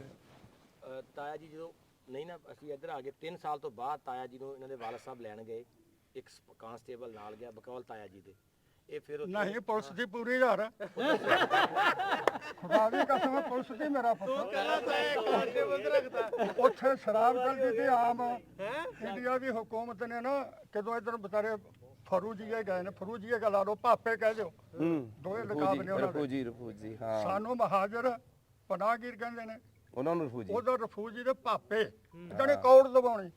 ਤਾਇਆ ਜੀ ਜਦੋਂ ਨਹੀਂ ਨਾ ਅਸੀਂ ਇੱਧਰ ਆ ਗਏ 3 ਸਾਲ ਤੋਂ ਬਾਅਦ ਤਾਇਆ ਜੀ ਨੂੰ ਇਹਨਾਂ ਦੇ ਵਾਲਦ ਸਾਹਿਬ ਲੈਣ ਗਏ ਇੱਕ ਕਾਂਸਟੇਬਲ ਨਾਲ ਗਿਆ ਬਕੌਲ ਤਾਇਆ ਜੀ ਦੇ ਇਹ ਫਿਰ ਨਹੀਂ ਪੁਲਿਸ ਦੀ ਪੂਰੀ ਯਾਰ ਖੁਦਾ ਦੀ ਕਸਮ ਪੁਲਿਸ ਦੀ ਮੇਰਾ ਪੁੱਤ ਉੱਥੇ ਸ਼ਰਾਬ ਚੱਲਦੀ ਸੀ ਆਮ ਇੰਡੀਆ ਦੀ ਹੁਕੂਮਤ ਨੇ ਨਾ ਕਦੋਂ ਇਧਰ ਵਿਚਾਰੇ ਫਰੂਜੀਏ ਗਏ ਨੇ ਫਰੂਜੀਏ ਲਾ ਲਓ ਭਾਪੇ ਕਹਿ ਦਿਓ ਦੋਏ ਲਕਾਬ ਨੇ ਉਹਨਾਂ ਦੇ ਰਫੂਜੀ ਹਾਂ ਸਾਨੂੰ ਮਹਾਜਰ ਪਨਾਹਗੀਰ ਕਹਿੰਦੇ ਨੇ ਉਹਨਾਂ ਨੂੰ ਰਫੂਜੀ ਉਹਦਾ ਰਫੂਜੀ ਦੇ ਭਾਪੇ ਜਾਨੇ ਕੌੜ ਦਬਾਉਣੀ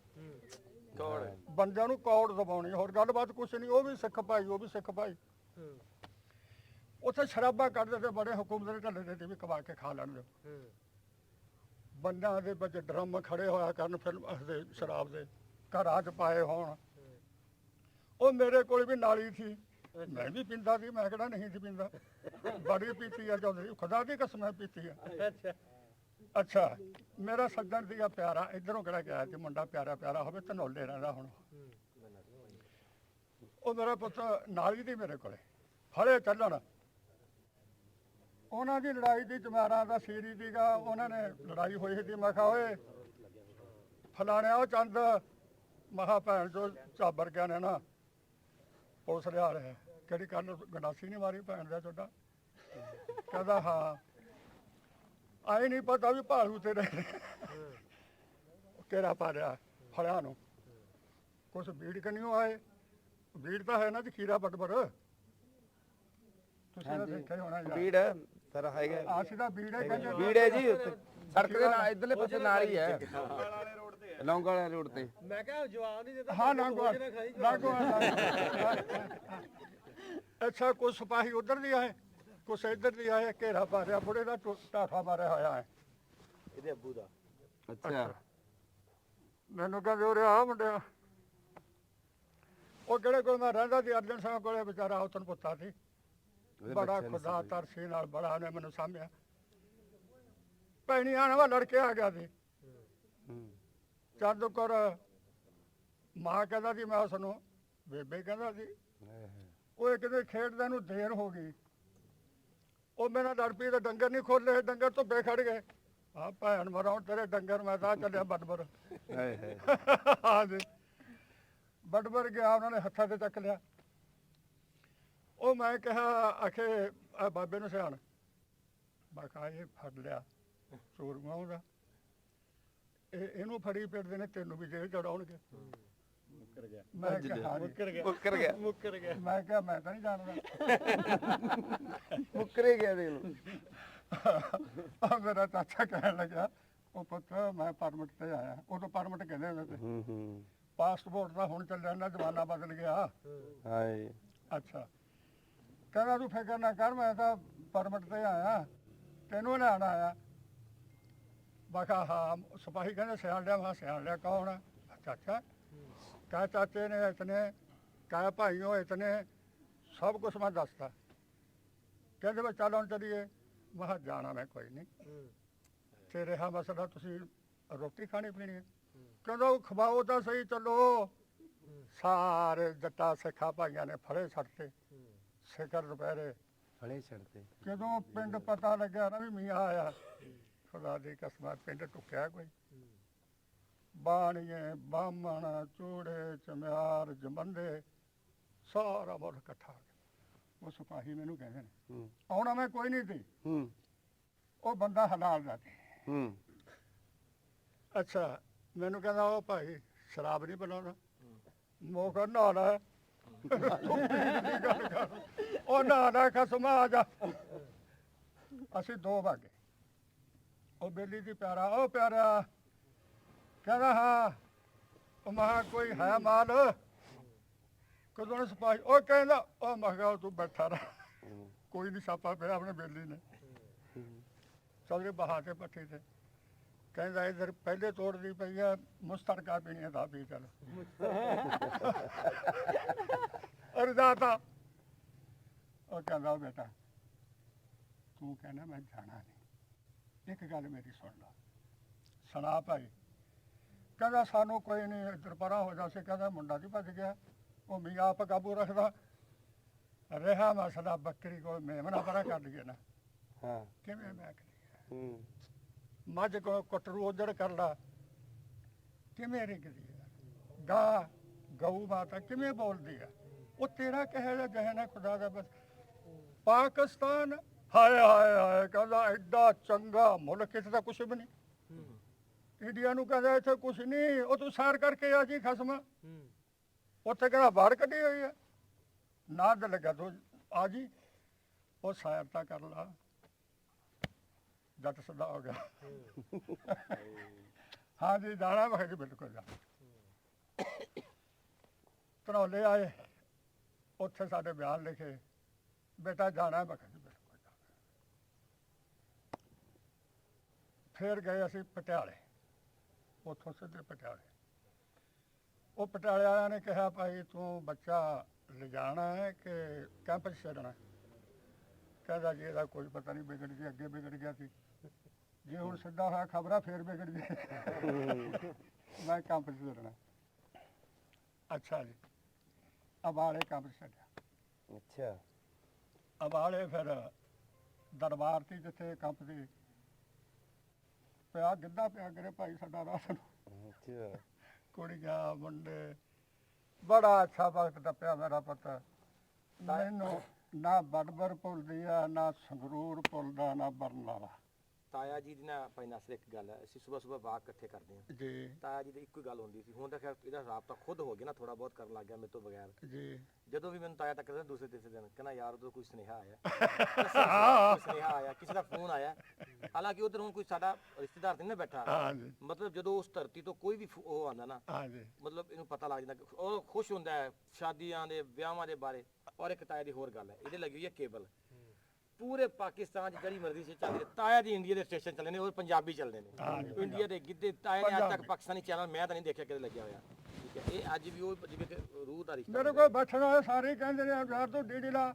ਕੌੜ ਬੰਦਿਆਂ ਨੂੰ ਕੌੜ ਦਬਾਉਣੀ ਹੋਰ ਗੱਲਬਾਤ ਕੁਛ ਨਹੀਂ ਉਹ ਵੀ ਸਿੱਖ ਭਾਈ ਉਹ ਵੀ ਸਿੱਖ ਭਾਈ ਉੱਥੇ ਸ਼ਰਾਬਾਂ ਕੱਢਦੇ ਤੇ ਬੜੇ ਹੁਕੂਮਤ ਦੇ ਢੱਲੇ ਤੇ ਵੀ ਕਵਾ ਕੇ ਖਾ ਲੈਣ ਦਿਓ ਬੰਦਿਆਂ ਦੇ ਵਿੱਚ ਡਰਮ ਖੜੇ ਹੋਇਆ ਕਰਨ ਫਿਲਮ ਦੇ ਸ਼ਰਾਬ ਦੇ ਘਰਾਂ 'ਚ ਪਾਏ ਹੋਣ ਉਹ ਮੇਰੇ ਕੋਲ ਵੀ ਨਾਲੀ ਸੀ ਮੈਂ ਵੀ ਪੀਂਦਾ ਸੀ ਮੈਂ ਕਿਹੜਾ ਨਹੀਂ ਸੀ ਪੀਂਦਾ ਬੜੀ ਪੀਤੀ ਆ ਚੌਧਰੀ ਖੁਦਾ ਦੀ ਕਸਮ ਹੈ ਪੀਤੀ ਆ ਅੱਛਾ ਮੇਰਾ ਸੱਜਣ ਸੀਗਾ ਪਿਆਰਾ ਇਧਰੋਂ ਕਿਹੜਾ ਗਿਆ ਸੀ ਮੁੰਡਾ ਪਿਆਰਾ ਪਿਆਰਾ ਹੋਵੇ ਧਨੌਲੇ ਰਹਿੰਦਾ ਹੁਣ ਉਹ ਮੇਰਾ ਪੁੱਤ ਨਾਲੀ ਦੀ ਮੇਰੇ ਕੋਲੇ ਫੜੇ ਚੱਲਣ ਉਹਨਾਂ ਦੀ ਲੜਾਈ ਦੀ ਚਮਾਰਾਂ ਦਾ ਸੀਰੀ ਸੀਗਾ ਉਹਨਾਂ ਨੇ ਲੜਾਈ ਹੋਈ ਸੀ ਮੈਂ ਕਿਹਾ ਓਏ ਫਲਾਣਿਆ ਉਹ ਚੰਦ ਮਹਾ ਭੈਣ ਜੋ ਝਾਬਰ ਗਿਆ ਨੇ ਨਾ ਪੁਲਿਸ ਲਿਆ ਰਿਹਾ ਕਿਹੜੀ ਕੱਲ ਗੰਡਾਸੀ ਨਹੀਂ ਮਾਰੀ ਭੈਣ ਦਾ ਤੁਹਾਡਾ ਕਹਿੰਦਾ ਹਾਂ ਆਏ ਨਹੀਂ ਪਤਾ ਵੀ ਭਾਲੂ ਤੇਰੇ ਕਿਹੜਾ ਪਾ ਰਿਹਾ ਫੜਿਆ ਨੂੰ ਕੁਛ ਬੀੜ ਕਨੀਓ ਆਏ ਬੀੜ ਤਾਂ ਹੈ ਨਾ ਜੀ ਖੀਰਾ ਬਟਬਰ ਤੁਸੀਂ ਤਾਂ ਦੇਖਿਆ ਹੀ ਹੋਣਾ ਯਾਰ ਬੀੜ ਸਰ ਹੈਗਾ ਆਸੀ ਦਾ ਬੀੜ ਹੈ ਕਹਿੰਦੇ ਬੀੜ ਹੈ ਜੀ ਉੱਥੇ ਸੜਕ ਦੇ ਨਾਲ ਇਧਰਲੇ ਪਾਸੇ ਨਾਲ ਹੀ ਹੈ ਲੌਂਗ ਵਾਲੇ ਰੋਡ ਤੇ ਮੈਂ ਕਿਹਾ ਜਵਾਬ ਨਹੀਂ ਦਿੰਦਾ ਹਾਂ ਲਾਗੋ ਅੱਛਾ ਕੁਛ ਸਿਪਾਹੀ ਉਧਰ ਦੀ ਆਏ ਕੁਛ ਇੱਧਰ ਦੀ ਆਏ ਘੇਰਾ ਪਾ ਰਿਹਾ ਬੁੜੇ ਦਾ ਢਾਠਾ ਮਾਰਿਆ ਹੋਇਆ ਹੈ ਇਹਦੇ ਅੱਬੂ ਦਾ ਅੱਛਾ ਮੈਨੂੰ ਕਹਿੰਦੇ ਉਰੇ ਆ ਮੁੰਡਿਆ ਉਹ ਕਿਹੜੇ ਕੋਲ ਮੈਂ ਰਹਿੰਦਾ ਸੀ ਅਰਜਨ ਸਿੰਘ ਕੋਲੇ ਵਿਚਾਰਾ ਉਤਨ ਪੁੱਤਾ ਸੀ ਬੜਾ ਖੁਦਾ ਤਰਸੀ ਨਾਲ ਬੜਾ ਨੇ ਮੈਨੂੰ ਸਾਂਭਿਆ ਭੈਣੀ ਆਣ ਵਾ ਲੜਕੇ ਆ ਗਿਆ ਸੀ ਚੰਦ ਕਰ ਮਾਂ ਕਹਿੰਦਾ ਸੀ ਮੈਂ ਉਸ ਨੂੰ ਬੇਬੇ ਕਹਿੰਦਾ ਸੀ ਉਹ ਕਿਤੇ ਖੇਡਦੇ ਨੂੰ ਦੇਰ ਹੋ ਗਈ ਉਹ ਮੇਰਾ ਲੜ ਪਈ ਤੇ ਡੰਗਰ ਨਹੀਂ ਖੋਲੇ ਡੰਗਰ ਧੁੱਪੇ ਖੜ ਗਏ ਆ ਭੈਣ ਮਰਾਉ ਤੇਰੇ ਡੰਗਰ ਮੈਂ ਤਾਂ ਚੱਲਿਆ ਬਟਬਰ ਹਾਂਜੀ ਬਟਬਰ ਗਿਆ ਉਹਨਾਂ ਨੇ ਹੱਥਾਂ ਤੇ ਚੱਕ ਲਿਆ ਉਹ ਮੈਂ ਕਿਹਾ ਆਖੇ ਆ ਬਾਬੇ ਨੂੰ ਸਿਆਣ ਬਾਕਾ ਇਹ ਫੜ ਲਿਆ ਚੋਰੂਆਂ ਉਹਦਾ ਇਹਨੂੰ ਫੜੀ ਪਿੱਟਦੇ ਨੇ ਤੈਨੂੰ ਵੀ ਜੇਲ੍ਹ ਚੜਾਉਣਗੇ ਮੁੱਕਰ ਗਿਆ ਮੈਂ ਕਿਹਾ ਮੁੱਕਰ ਗਿਆ ਮੈਂ ਕਿਹਾ ਮੈਂ ਤਾਂ ਨਹੀਂ ਜਾਣਦਾ ਮੁੱਕਰੇ ਗਿਆ ਦੇਖ ਲਓ ਆ ਮੇਰਾ ਚਾਚਾ ਕਹਿਣ ਲੱਗਾ ਉਹ ਪੁੱਤ ਮੈਂ ਪਰਮਿਟ ਤੇ ਆਇਆ ਉਦੋਂ ਪਰਮਿਟ ਕਹਿੰਦੇ ਹੁੰਦੇ ਸੀ ਪਾਸਪੋਰਟ ਦਾ ਹੁਣ ਚੱਲਿਆ ਨਾ ਜ਼ਮਾਨਾ ਬਦਲ ਗਿਆ ਹਾਏ ਅੱਛਾ ਕਹਿੰਦਾ ਤੂੰ ਫਿਕਰ ਨਾ ਕਰ ਮੈਂ ਤਾਂ ਪਰਮਿਟ ਤੇ ਆਇਆ ਤੈਨੂੰ ਲੈਣ ਆਇਆ ਬਾਕਾ ਹਾਂ ਸਿਪਾਹੀ ਕਹਿੰਦੇ ਸਿਆਣ ਲਿਆ ਮੈਂ ਸਿਆਣ ਲਿਆ ਕੌਣ ਆ ਚਾਚਾ ਕਾ ਚਾਚੇ ਨੇ ਇਤਨੇ ਕਾ ਭਾਈਓ ਇਤਨੇ ਸਭ ਕੁਛ ਮੈਂ ਦੱਸਤਾ ਕਹਿੰਦੇ ਮੈਂ ਚੱਲ ਹੁਣ ਚੱਲੀਏ ਮੈਂ ਕਿਹਾ ਜਾਣਾ ਮੈਂ ਕੋਈ ਨਹੀਂ ਤੇ ਰਿਹਾ ਮਸਲਾ ਤੁਸੀਂ ਰੋਟੀ ਖਾਣੀ ਪੀਣੀ ਹੈ ਕਹਿੰਦਾ ਉਹ ਖਵਾਓ ਤਾਂ ਸਹੀ ਚੱਲੋ ਸਾਰੇ ਜੱਟਾ ਸਿੱਖਾ ਭਾਈਆਂ ਨੇ ਫੜੇ ਛੱਡਤੇ ਸਿਖਰ ਦੁਪਹਿਰੇ ਫੜੇ ਛੱਡਤੇ ਜਦੋਂ ਪਿੰਡ ਪਤਾ ਲੱਗਿਆ ਨਾ ਵੀ ਮੀਆਂ ਆਇਆ ਖੁਦਾ ਦੀ ਕਸਮ ਪਿੰਡ ਟੁੱਕਿਆ ਕੋਈ ਬਾਣੀਏ ਬਾਹਮਣ ਚੂੜੇ ਚਮਿਆਰ ਜਮੰਦੇ ਸਾਰਾ ਮੁੱਲ ਇਕੱਠਾ ਉਹ ਸਿਪਾਹੀ ਮੈਨੂੰ ਕਹਿੰਦੇ ਨੇ ਆਉਣਾ ਮੈਂ ਕੋਈ ਨਹੀਂ ਸੀ ਉਹ ਬੰਦਾ ਹਲਾਲ ਦਾ ਸੀ ਅੱਛਾ ਮੈਨੂੰ ਕਹਿੰਦਾ ਉਹ ਭਾਈ ਸ਼ਰਾਬ ਨਹੀਂ ਬਣਾਉਣਾ ਮੌਕਾ ਨਾ ਲੈ ਉਹ ਨਾ ਖਸਮ ਆ ਜਾ ਅਸੀਂ 2 ਵਜੇ ਉਹ ਬੇਲੀ ਦੀ ਪਿਆਰਾ ਉਹ ਪਿਆਰਾ ਕਹਿੰਦਾ ਹਾਂ ਉਹ ਮਹਾ ਕੋਈ ਹੈ ਮਾਲ ਕਦੋਂ ਸਿਪਾਹੀ ਉਹ ਕਹਿੰਦਾ ਉਹ ਮੈਂ ਕਿਹਾ ਤੂੰ ਬੈਠਾ ਰਹਿ ਕੋਈ ਨਹੀਂ ਛਾਪਾ ਪਿਆ ਆਪਣੇ ਬੇਲੀ ਨੇ ਚੌਧਰੀ ਬਹਾ ਕੇ ਪੱਠੇ ਤੇ ਕਹਿੰਦਾ ਇਧਰ ਪਹਿਲੇ ਤੋੜਦੀ ਪਈ ਆ ਮੁਸਤਰਕਾ ਪੀਣੀ ਦਾ ਪੀ ਚੱਲ ਅਰਦਾਤਾ ਉਹ ਕਹਿੰਦਾ ਬੇਟਾ ਤੂੰ ਕਹਿੰਦਾ ਮੈਂ ਜਾਣਾ ਨਹੀਂ ਇੱਕ ਗੱਲ ਮੇਰੀ ਸੁਣ ਲਾ ਸੁਣਾ ਭਾਈ ਕਹਿੰਦਾ ਸਾਨੂੰ ਕੋਈ ਨਹੀਂ ਇੱਧਰ ਪਰਾਂ ਹੋ ਜਾਸੇ ਕਹਿੰਦਾ ਮੁੰਡਾ ਜੀ ਭੱਜ ਗਿਆ ਉਹ ਮੀਆਂ ਆਪ ਕਾਬੂ ਰੱਖਦਾ ਰਿਹਾ ਮਸਲਾ ਬੱਕਰੀ ਕੋਲ ਮੇਮਣਾ ਪਰਾਂ ਕਰ ਲਈਏ ਨਾ ਹਾਂ ਕਿਵੇਂ ਮੈਂ ਕਰੀ ਮੱਝ ਕੋ ਕਟਰੂ ਉਧੜ ਕਰ ਲਾ ਕਿਵੇਂ ਰਿਗਦੀ ਆ ਗਾ ਗਊ ਮਾਤਾ ਕਿਵੇਂ ਬੋਲਦੀ ਆ ਉਹ ਤੇਰਾ ਕਹੇ ਦਾ ਜਹਨ ਹੈ ਖੁਦਾ ਦਾ ਬਸ ਪਾਕਿਸਤਾਨ ਹਾਏ ਹਾਏ ਹਾਏ ਕਹਿੰਦਾ ਐਡਾ ਚੰਗਾ ਮੁਲਕ ਇੱਥੇ ਤਾਂ ਕੁਛ ਵੀ ਨਹੀਂ ਇੰਡੀਆ ਨੂੰ ਕਹਿੰਦਾ ਇੱਥੇ ਕੁਛ ਨਹੀਂ ਉਹ ਤੂੰ ਸੈਰ ਕਰਕੇ ਆ ਜੀ ਖਸਮ ਉੱਥੇ ਕਹਿੰਦਾ ਬਾਹਰ ਕੱਢੀ ਹੋਈ ਆ ਨਾ ਦਿਲ ਲੱਗਾ ਤੂੰ ਆ ਜੀ ਉਹ ਸੈਰ ਤਾਂ ਕਰ ਲਾ ਜੱਟ ਸਦਾ ਹੋ ਗਿਆ ਹਾਂ ਜੀ ਜਾਣਾ ਮੈਂ ਜੀ ਬਿਲਕੁਲ ਜਾ ਧਨੌਲੇ ਆਏ ਉੱਥੇ ਸਾਡੇ ਬਿਆਨ ਲਿਖੇ ਬੇਟਾ ਜਾਣਾ ਮੈਂ ਜੀ ਬਿਲਕੁਲ ਜਾਣਾ ਫਿਰ ਗਏ ਅਸੀਂ ਪਟਿਆਲੇ ਉੱਥੋਂ ਸਿੱਧੇ ਪਟਿਆਲੇ ਉਹ ਪਟਿਆਲੇ ਵਾਲਿਆਂ ਨੇ ਕਿਹਾ ਭਾਈ ਤੂੰ ਬੱਚਾ ਲਿਜਾਣਾ ਹੈ ਕਿ ਕੈਂਪ 'ਚ ਛੱਡਣਾ ਕਹਿੰਦਾ ਜੀ ਇਹਦਾ ਕੋਈ ਪਤਾ ਨਹੀਂ ਵਿਗੜ ਗਿਆ ਅੱਗੇ ਵਿਗੜ ਗਿਆ ਸੀ ਜੇ ਹੁਣ ਸਿੱਧਾ ਹੋਇਆ ਖਬਰਾਂ ਫੇਰ ਵਿਗੜ ਗਈ ਮੈਂ ਕੈਂਪ 'ਚ ਛੱਡਣਾ ਅੱਛਾ ਜੀ ਅਬਾਲੇ ਕੈਂਪ 'ਚ ਛੱਡਿਆ ਅੱਛਾ ਅਬਾਲੇ ਫਿਰ ਦਰਬਾਰ ਸੀ ਜਿੱਥੇ ਕੈਂਪ ਸੀ ਪਿਆ ਗਿੱਧਾ ਪਿਆ ਕਰੇ ਭਾਈ ਸਾਡਾ ਰਾਤ ਨੂੰ ਅੱਛਾ ਕੁੜੀਆਂ ਮੁੰਡੇ ਬੜਾ ਅੱਛਾ ਵਕਤ ਟੱਪਿਆ ਮੇਰਾ ਪੁੱਤ ਮੈਨੂੰ ਨਾ ਬੜਬਰ ਭੁੱਲਦੀ ਆ ਨਾ ਸੰਗਰੂਰ ਭੁੱਲਦਾ ਨਾ ਬਰਨਾਲਾ ਤਾਇਆ ਜੀ ਦੀ ਨਾ ਭਾਈ ਨਾਸਰ ਇੱਕ ਗੱਲ ਹੈ, ਅਸੀਂ ਸਵੇਰ ਵਾਕ ਇਕੱਠੇ ਕਰਦੇ ਹਾਂ। ਜੀ ਤਾਇਆ ਜੀ ਦੀ ਇੱਕੋ ਹੀ ਗੱਲ ਹੁੰਦੀ ਸੀ, ਹੁਣ ਤਾਂ ਖੈਰ ਇਹਦਾ ਰਾਬਤਾ ਖੁਦ ਹੋ ਗਿਆ ਨਾ, ਥੋੜਾ ਬਹੁਤ ਕਰਨ ਲੱਗ ਗਿਆ ਮੇਰੇ ਤੋਂ ਬਗੈਰ। ਜੀ ਜਦੋਂ ਵੀ ਮੈਨੂੰ ਤਾਇਆ ਟੱਕਰਦਾ ਦੂਸਰੇ ਤੀਸਰੇ ਦਿਨ ਕਹਿੰਦਾ ਯਾਰ ਉਦੋਂ ਕੋਈ ਸੁਨੇਹਾ ਆਇਆ, ਕੋਈ ਸੁਨੇਹਾ ਆਇਆ, ਕਿਸੇ ਦਾ ਫੋਨ ਆਇਆ। ਹਾਲਾਂਕਿ ਉਧਰ ਹੁਣ ਕੋਈ ਸਾਡਾ ਰਿਸ਼ਤੇਦਾਰ ਨਹੀਂ ਨਾ ਬੈਠਾ, ਹਾਂਜੀ ਮਤਲਬ ਜਦੋਂ ਉਸ ਧਰਤੀ ਤੋਂ ਕੋਈ ਵੀ ਉਹ ਆਉਂਦਾ ਨਾ, ਹਾਂਜੀ ਮਤਲਬ ਇਹਨੂੰ ਪਤਾ ਲੱਗ ਜਾਂਦਾ, ਉਹ ਖੁਸ਼ ਹੁੰਦਾ ਹੈ ਸ਼ਾਦੀਆਂ ਦੇ ਵਿਆਹਾਂ ਦੇ ਬਾਰੇ। ਔਰ ਇੱਕ ਤਾਇਆ ਦੀ ਹੋਰ ਗੱਲ ਹੈ, ਇਹਦੇ ਲੱਗੀ ਹੋਈ ਹੈ ਕੇਬਲ, ਪੂਰੇ ਪਾਕਿਸਤਾਨ 'ਚ ਜਿਹੜੀ ਮਰਜ਼ੀ ਸੇ ਚੱਲਦੇ। ਤਾਇਆ ਦੀ ਇੰਡੀਆ ਦੇ ਸਟੇਸ਼ਨ ਚੱਲਦੇ ਨੇ, ਔਰ ਪੰਜਾਬੀ ਚੱਲਦੇ ਨੇ। ਇੰਡੀਆ ਦੇ ਗਿੱਧੇ ਤਾਇਆ ਨੇ ਅੱਜ ਤੱਕ ਪਾਕਿਸਤਾਨੀ ਚੈਨਲ ਮੈਂ ਤਾਂ ਨਹੀਂ ਦੇਖਿਆ ਕਿਤੇ ਲੱਗਿਆ ਹੋਇਆ। ਠੀਕ ਹੈ, ਇਹ ਅੱਜ ਵੀ ਉਹ ਜਿਵੇਂ ਕਿ ਰੂਹ ਦਾ ਰਿਸ਼ਤਾ। ਮੇਰੇ ਕੋਲ ਬੈਠਣ ਵਾਲੇ ਸਾਰੇ ਹੀ ਕਹਿੰਦੇ ਨੇ ਯਾਰ ਤੂੰ ਡੀਡੀ ਲਾ,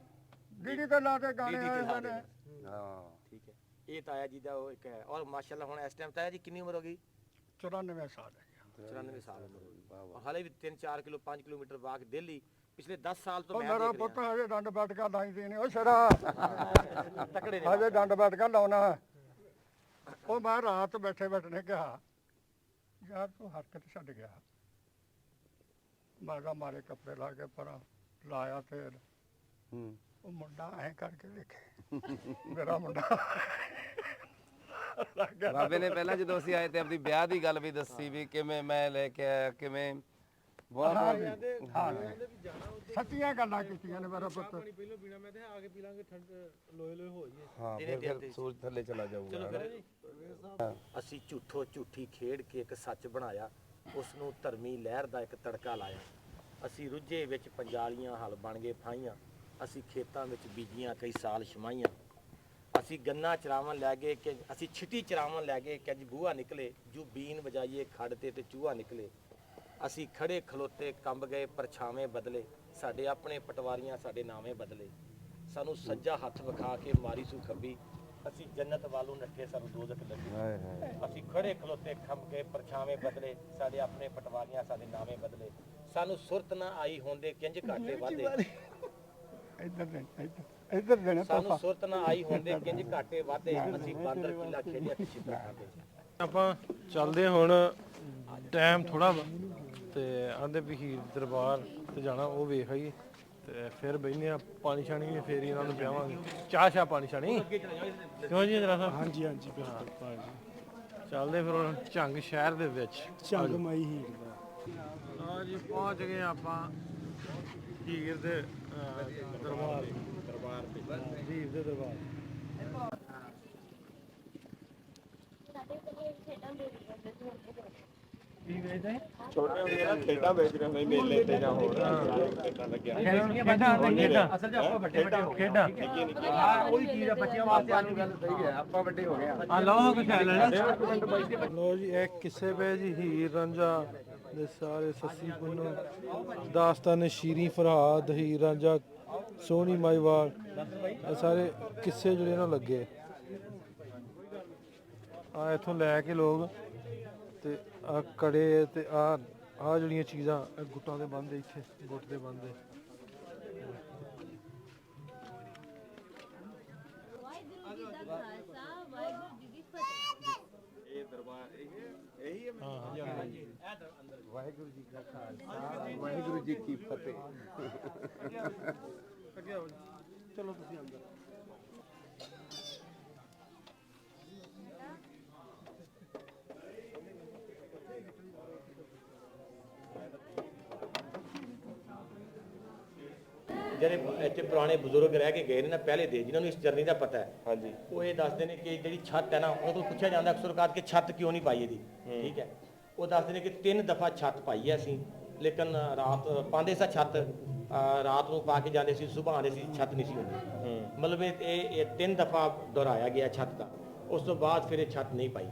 ਡੀਡੀ ਤੇ ਲਾ ਕੇ ਗਾਣੇ DD ਤੇ ਲਾ ਆਉਂਦੇ ਨੇ। ਹਾਂ ਠੀਕ ਹੈ, ਇਹ ਤਾਇਆ ਜੀ ਦਾ ਉਹ ਇੱਕ ਹੈ। ਔਰ ਮਾਸ਼ਾਅੱਲਾ ਹੁਣ ਇਸ ਟਾਈਮ ਤਾਇਆ ਜੀ ਕਿੰਨੀ ਉਮਰ ਹੋ ਗਈ? 94 ਸਾਲ ਹੈ 94 ਸਾਲ ਉਮਰ ਹੋ ਗਈ। ਔਰ ਹਾਲੇ ਵੀ 3-4 ਕਿਲੋ 5 ਕਿਲੋਮੀਟਰ ਵਾਕ ਦਿੱਲੀ ਪਿਛਲੇ 10 ਸਾਲ ਤੋਂ ਉਹ ਮੈਂ ਮੇਰਾ ਦੇਖ ਪੁੱਤ ਰਿਹਾ। ਹਜੇ ਡੰਡ ਬੈਠਕਾ ਲਾਈਦੇ ਨੇ ਉਹ ਸ਼ਰਾ ਤਕੜੇ ਨੇ ਹਜੇ ਡੰਡ ਬੈਠਕਾ ਲਾਉਣਾ। ਉਹ ਮੈਂ ਰਾਤ ਬੈਠੇ ਬੈਠਨੇ ਕਿਹਾ ਯਾਰ ਤੂੰ ਹਰਕਤ ਛੱਡ ਗਿਆ। ਮੈਂ ਕਿਹਾ ਮਾਰੇ ਕੱਪੜੇ ਲਾ ਕੇ ਪਰਾਂ ਲਾਇਆ ਤੇ ਉਹ ਮੁੰਡਾ ਐ ਕਰਕੇ ਦੇਖੇ ਮੇਰਾ ਮੁੰਡਾ ਲੱਗ ਗਿਆ। ਬਾਬੇ ਨੇ ਪਹਿਲਾਂ ਜਦੋਂ ਅਸੀਂ ਆਏ ਤੇ ਆਪਣੀ ਵਿਆਹ ਦੀ ਗੱਲ ਵੀ ਦੱਸੀ ਵੀ ਕਿਵੇਂ ਮੈਂ ਲੈ ਕੇ ਆਇਆ, ਕਿਵੇਂ ਬਹੁਤ ਹਾਂ ਸੱਚੀਆਂ ਗੱਲਾਂ ਕੀਤੀਆਂ ਨੇ ਮੇਰਾ ਪੁੱਤ। ਹਾਂ ਫਿਰ ਸੂਰਜ ਥੱਲੇ ਚਲਾ ਜਾਊਗਾ। ਅਸੀਂ ਝੂਠੋ ਝੂਠੀ ਖੇਡ ਕੇ ਇੱਕ ਸੱਚ ਬਣਾਇਆ, ਉਸ ਨੂੰ ਧਰਮੀ ਲਹਿਰ ਦਾ ਇੱਕ ਤੜਕਾ ਲਾਇਆ। ਅਸੀਂ ਰੁੱਝੇ ਵਿੱਚ ਪੰਜਾਲੀਆਂ ਹਲ ਬਣ ਗਏ ਫਾਈਆਂ, ਅਸੀਂ ਖੇਤਾਂ ਵਿੱਚ ਬੀਜੀਆਂ ਕਈ ਸਾਲ ਛਮਾਈਆਂ। ਅਸੀਂ ਗੰਨਾ ਚਰਾਵਣ ਲੈ ਗਏ ਕਿ ਅਸੀਂ ਛਿੱਟੀ ਚਰਾਵਣ ਲੈ ਗਏ ਕਿ ਅੱਜ ਬੂਹਾ ਨਿਕਲੇ, ਜੂ ਬੀਨ ਵਜਾਈਏ ਖੱਡ ਤੇ ਚੂਹਾ ਨਿਕਲੇ। ਅਸੀਂ ਖੜੇ ਖਲੋਤੇ ਕੰਬ ਗਏ ਪਰਛਾਵੇਂ ਬਦਲੇ, ਸਾਡੇ ਆਪਣੇ ਪਟਵਾਰੀਆਂ ਸਾਡੇ ਨਾਵੇਂ ਬਦਲੇ। ਸਾਨੂੰ ਸੱਜਾ ਹੱਥ ਵਿਖਾ ਕੇ ਮਾਰੀ ਸੂ ਖੱਬੀ, ਅਸੀਂ ਜੰਨਤ ਵਾਲੋਂ ਨੱਠੇ ਸਾਨੂੰ ਦੋਜ਼ਖ ਲੱਗੀ। ਅਸੀਂ ਖੜੇ ਖਲੋਤੇ ਕੰਬ ਗਏ ਪਰਛਾਵੇਂ ਬਦਲੇ, ਸਾਡੇ ਆਪਣੇ ਪਟਵਾਰੀਆਂ ਸਾਡੇ ਨਾਵੇਂ ਬਦਲੇ। ਸਾਨੂੰ ਸੁਰਤ ਨਾ ਆਈ ਹੁੰਦੇ ਕਿੰਜ ਘਾਟੇ ਵਾਧੇ, ਇੱਧਰ ਦੇ ਇੱਧਰ ਦੇਣਾ ਸਾਨੂੰ ਸੁਰਤ ਨਾ ਆਈ ਹੁੰਦੇ ਕਿੰਜ ਘਾਟੇ ਵਾਧੇ। ਅਸੀਂ ਬਾਂਦਰ ਕਿਲਾ ਖੇਡਿਆ ਤੇ ਛਿੱਤਰ ਖਾਦੇ। ਆਪਾਂ ਚੱਲਦੇ ਹੁਣ, ਟਾਈਮ ਥੋੜਾ ਤੇ ਆਂਦੇ ਵੀ ਹੀਰ ਦਰਬਾਰ ਤੇ ਜਾਣਾ, ਉਹ ਵੇਖ ਆਈਏ ਤੇ ਫਿਰ ਬਹਿਨੇ ਆ ਪਾਣੀ ਛਾਣੀ ਵੀ ਫੇਰ ਹੀ ਇਹਨਾਂ ਨੂੰ ਪਿਆਵਾਂਗੇ, ਚਾਹ ਪਾਣੀ ਛਾਣੀ ਕਿਉਂ ਜੀ ਜਰਾ ਸਾਹਿਬ? ਹਾਂਜੀ ਹਾਂਜੀ ਬਿਲਕੁਲ। ਚੱਲਦੇ ਫਿਰ ਹੁਣ ਝੰਗ ਸ਼ਹਿਰ ਦੇ ਵਿੱਚ, ਝੰਗ ਮਾਈ ਹੀਰ ਦਾ। ਆ ਜੀ ਪਹੁੰਚ ਗਏ ਆਪਾਂ ਹੀਰ ਦੇ ਦਰਬਾਰ ਤੇ, ਹੀਰ ਦੇ ਦਰਬਾਰ। ਕੀ ਵੇਚਦੇ? ਛੋਟੇ ਹੁੰਦੇ ਨਾ ਖੇਡਾਂ ਵੇਚ ਰਹੇ ਹੁੰਦੇ ਮੇਲੇ ਤੇ ਜਾਂ ਹੋਰ ਖੇਡਾਂ ਲੱਗਿਆ ਅਸਲ 'ਚ ਆਪਾਂ ਵੱਡੇ ਵੱਡੇ ਹੋ ਗਏ। ਹਾਂ ਉਹੀ ਚੀਜ਼ ਆ ਬੱਚਿਆਂ ਵਾਸਤੇ ਅੱਜ ਗੱਲ ਸਹੀ ਹੈ, ਆਪਾਂ ਵੱਡੇ ਹੋ ਗਏ ਆ ਲਓ ਕੁਛ ਹੈ ਲੈਣਾ। ਲੋ ਜੀ ਇਹ ਕਿਸੇ ਪਏ ਜੀ ਹੀਰ ਰਾਂਝਾ ਦੇ ਸਾਰੇ ਸੱਸੀ ਪੁੰਨੂ, ਦਾਸਤਾਨ ਸ਼ੀਰੀ ਫਰਹਾਦ, ਹੀਰ ਰਾਂਝਾ, ਸੋਹਣੀ ਮਾਈਵਾਲ, ਇਹ ਸਾਰੇ ਕਿੱਸੇ ਜਿਹੜੇ ਨਾ ਲੱਗੇ ਆ ਇੱਥੋਂ ਲੈ ਕੇ ਲੋਕ। ਤੇ ਆ ਕੜੇ ਤੇ ਆ ਜਿਹੜੀਆਂ ਚੀਜ਼ਾਂ ਇਹ ਗੁੱਟਾਂ ਦੇ ਬੰਨ੍ਹਦੇ, ਇੱਥੇ ਗੁੱਟ ਦੇ ਬੰਨ੍ਹਦੇ। ਇਹ ਦਰਬਾਰ ਇਹੀ ਹੈ। ਵਾਹਿਗੁਰੂ ਜੀ ਕਾ ਖਾਲਸਾ ਵਾਹਿਗੁਰੂ ਜੀ ਕੀ ਫਤਿਹ। ਚਲੋ ਤੁਸੀਂ ਅੰਦਰ। ਜਿਹੜੇ ਇੱਥੇ ਪੁਰਾਣੇ ਬਜ਼ੁਰਗ ਰਹਿ ਕੇ ਗਏ ਨੇ ਨਾ ਪਹਿਲੇ ਦੇ, ਜਿਨ੍ਹਾਂ ਨੂੰ ਇਸ ਜਰਨੀ ਦਾ ਪਤਾ ਹੈ, ਹਾਂਜੀ ਉਹ ਇਹ ਦੱਸਦੇ ਨੇ ਕਿ ਜਿਹੜੀ ਛੱਤ ਹੈ ਨਾ, ਉਹਨਾਂ ਤੋਂ ਪੁੱਛਿਆ ਜਾਂਦਾ ਅਕਸਰ ਔਕਾਤ ਕਿ ਛੱਤ ਕਿਉਂ ਨਹੀਂ ਪਾਈ ਇਹਦੀ। ਠੀਕ ਹੈ, ਉਹ ਦੱਸਦੇ ਨੇ ਕਿ 3 ਦਫਾ ਛੱਤ ਪਾਈ ਹੈ ਅਸੀਂ, ਲੇਕਿਨ ਰਾਤ ਪਾਉਂਦੇ ਸਾਂ ਛੱਤ, ਰਾਤ ਨੂੰ ਪਾ ਕੇ ਜਾਂਦੇ ਸੀ, ਸੁਬਾਹ ਆਉਂਦੇ ਸੀ ਛੱਤ ਨਹੀਂ ਸੀ ਹੁੰਦੀ। ਮਤਲਬ ਇਹ 3 ਦਫਾ ਦੁਹਰਾਇਆ ਗਿਆ ਛੱਤ ਦਾ। ਉਸ ਤੋਂ ਬਾਅਦ ਫਿਰ ਇਹ ਛੱਤ ਨਹੀਂ ਪਾਈ।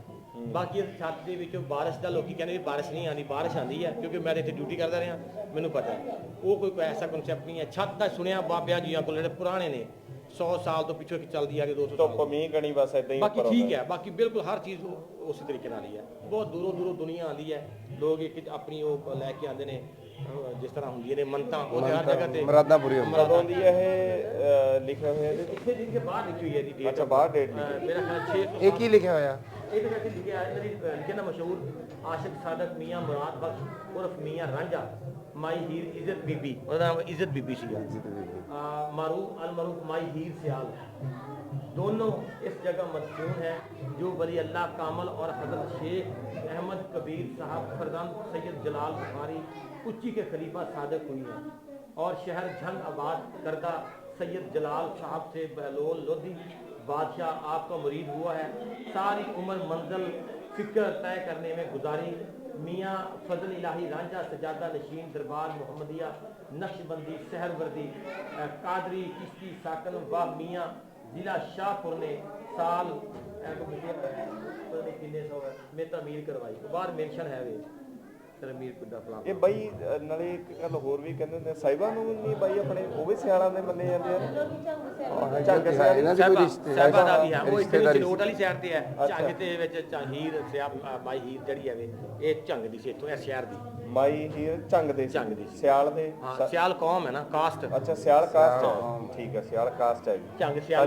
ਬਾਕੀ ਇਸ ਛੱਤ ਦੇ ਵਿੱਚੋਂ ਬਾਰਿਸ਼ ਦਾ ਲੋਕੀ ਕਹਿੰਦੇ ਵੀ ਬਾਰਿਸ਼ ਨਹੀਂ ਆਉਂਦੀ, ਬਾਰਿਸ਼ ਆਉਂਦੀ ਹੈ, ਕਿਉਂਕਿ ਮੈਂ ਇੱਥੇ ਡਿਊਟੀ ਕਰਦਾ ਰਿਹਾ, ਮੈਨੂੰ ਪਤਾ ਹੈ। ਉਹ ਕੋਈ ਐਸਾ ਕਨਸੈਪਟ ਨਹੀਂ ਹੈ। ਛੱਤ ਦਾ ਸੁਣਿਆ ਬਾਬਿਆਂ ਜੀਆਂ ਕੋਲ ਜਿਹੜੇ ਪੁਰਾਣੇ ਨੇ, 100 ਸਾਲ ਤੋਂ ਪਿੱਛੋਂ ਚੱਲਦੀ ਆ ਕੇ 200 ਧੁੱਪ ਮੀਂਹ ਕਣੀ ਬਸ ਏਦਾਂ ਹੀ ਬਾਕੀ ਉੱਪਰ ਠੀਕ ਹੈ, ਬਾਕੀ ਬਿਲਕੁਲ ਹਰ ਚੀਜ਼ ਉਸੇ ਤਰੀਕੇ ਨਾਲ ਹੀ ਹੈ। ਬਹੁਤ ਦੂਰੋਂ ਦੂਰੋਂ ਦੁਨੀਆ ਆਉਂਦੀ ਹੈ, ਲੋਕ ਇੱਕ ਆਪਣੀ ਉਹ ਲੈ ਕੇ ਆਉਂਦੇ ਨੇ, ਜਿਸ ਤਰ੍ਹਾਂ ਹੁੰਦੀਆਂ ਨੇ ਮੰਨਤਾਂ, ਉਹ ਹਰ ਜਗ੍ਹਾ ਤੇ ਮੁਰਾਦਾਂ ਪੂਰੀਆਂ ਕਦੋਂ ਦੀ ਇਹ ਲਿਖਿਆ ਹੋਇਆ ਇਹਦੇ ਇੱਥੇ ਦੀ ਕਿ ਬਾਹਰ ਲਿਖੀ ਹੋਈ ਹੈ ਦੀ ਡੇਟ। ਅੱਛਾ ਬਾਹਰ ਡੇਟ ਮੇਰਾ ਖਿਆਲ 6 ਇਹ ਕੀ ਲਿਖਿਆ ਹੋਇਆ? ਇਹਦੇ ਵਿੱਚ ਲਿਖਿਆ ਹੈ, ਇਹਦੀ ਲਿਖਿਆ ਨਾ ਮਸ਼ਹੂਰ ਆਸ਼ਿਕ ਸਾਦਕ ਮੀਆਂ ਮੁਰਾਦ ਬਖਸ਼ ਉਰਫ ਮੀਆਂ ਰਾਂਝਾ, ਮਾਈ ਹੀਰ ਇੱਜ਼ਤ ਬੀਬੀ, ਉਹਦਾ ਨਾਮ ਇੱਜ਼ਤ ਬੀਬੀ ਸੀਗਾ। ਮਾਰੂਫ ਅਲ ਮਾਰੂਫ ਮਾਈ ਹੀਰ ਸਿਆਲ, दोनों इस जगह मदफून है, जो वली अल्लाह कामल और हज़रत शेख अहमद कबीर साहब फरजंद सैयद जलाल बुखारी कुच्ची के खलीफा सादक हुई हैं, और शहर झंग आबाद करदा सैयद जलाल साहब से बहलोल लोधी बादशाह आपका मुरीद हुआ है। सारी उम्र मंजिल फिक्र तय करने में गुजारी। मियाँ फजल इलाही रांझा सजादा नशीन दरबार मोहम्मदिया नक्शबंदी सहरवर्दी कादरी चिश्ती साकन वाह मियाँ जिला शाहपुर ने साल किन्ने सौ में तमीर करवाई, बाहर मेंशन है वे तरमीर कुदा फलां। ਇਹ ਬਾਈ ਨਾਲੇ ਇੱਕ ਗੱਲ ਹੋਰ ਵੀ ਕਹਿੰਦੇ ਹੁੰਦੇ ਸਾਹਿਬਾਂ ਨੂੰ ਨਹੀਂ ਬਾਈ ਆਪਣੇ ਉਹ ਵੀ ਸਿਆਲਾਂ ਦੇ ਮੰਨੇ ਜਾਂਦੇ ਆ। ਝੰਗ ਸਾਹਿਬਾ ਦਾ ਵੀ ਹੈ, ਉਹ ਇੱਥੇ ਵੀ ਜਲੋਟ ਵਾਲੀ ਸਾਈਡ ਤੇ ਹੈ। ਝੰਗ ਤੇ ਵਿੱਚ ਹੀਰ ਸਿਆਬ ਮਾਈ ਹੀਰ ਜਿਹੜੀ ਹੈ ਵੇ ਇਹ ਝੰਗ ਦੀ ਸੀ, ਇੱਥੋਂ ਇਹ ਸ਼ਹਿਰ ਦੀ ਮਾਈ ਹੀਰ ਝੰਗ ਦੇ ਝੰਗ ਦੀ ਸਿਆਲ ਦੇ। ਹਾਂ, ਸਿਆਲ ਕੌਮ ਹੈ ਨਾ, ਕਾਸਟ। ਅੱਛਾ ਸਿਆਲ ਕਾਸਟ ਹੈ, ਠੀਕ ਹੈ ਸਿਆਲ ਕਾਸਟ ਹੈ ਜੀ। ਝੰਗ ਸਿਆਲ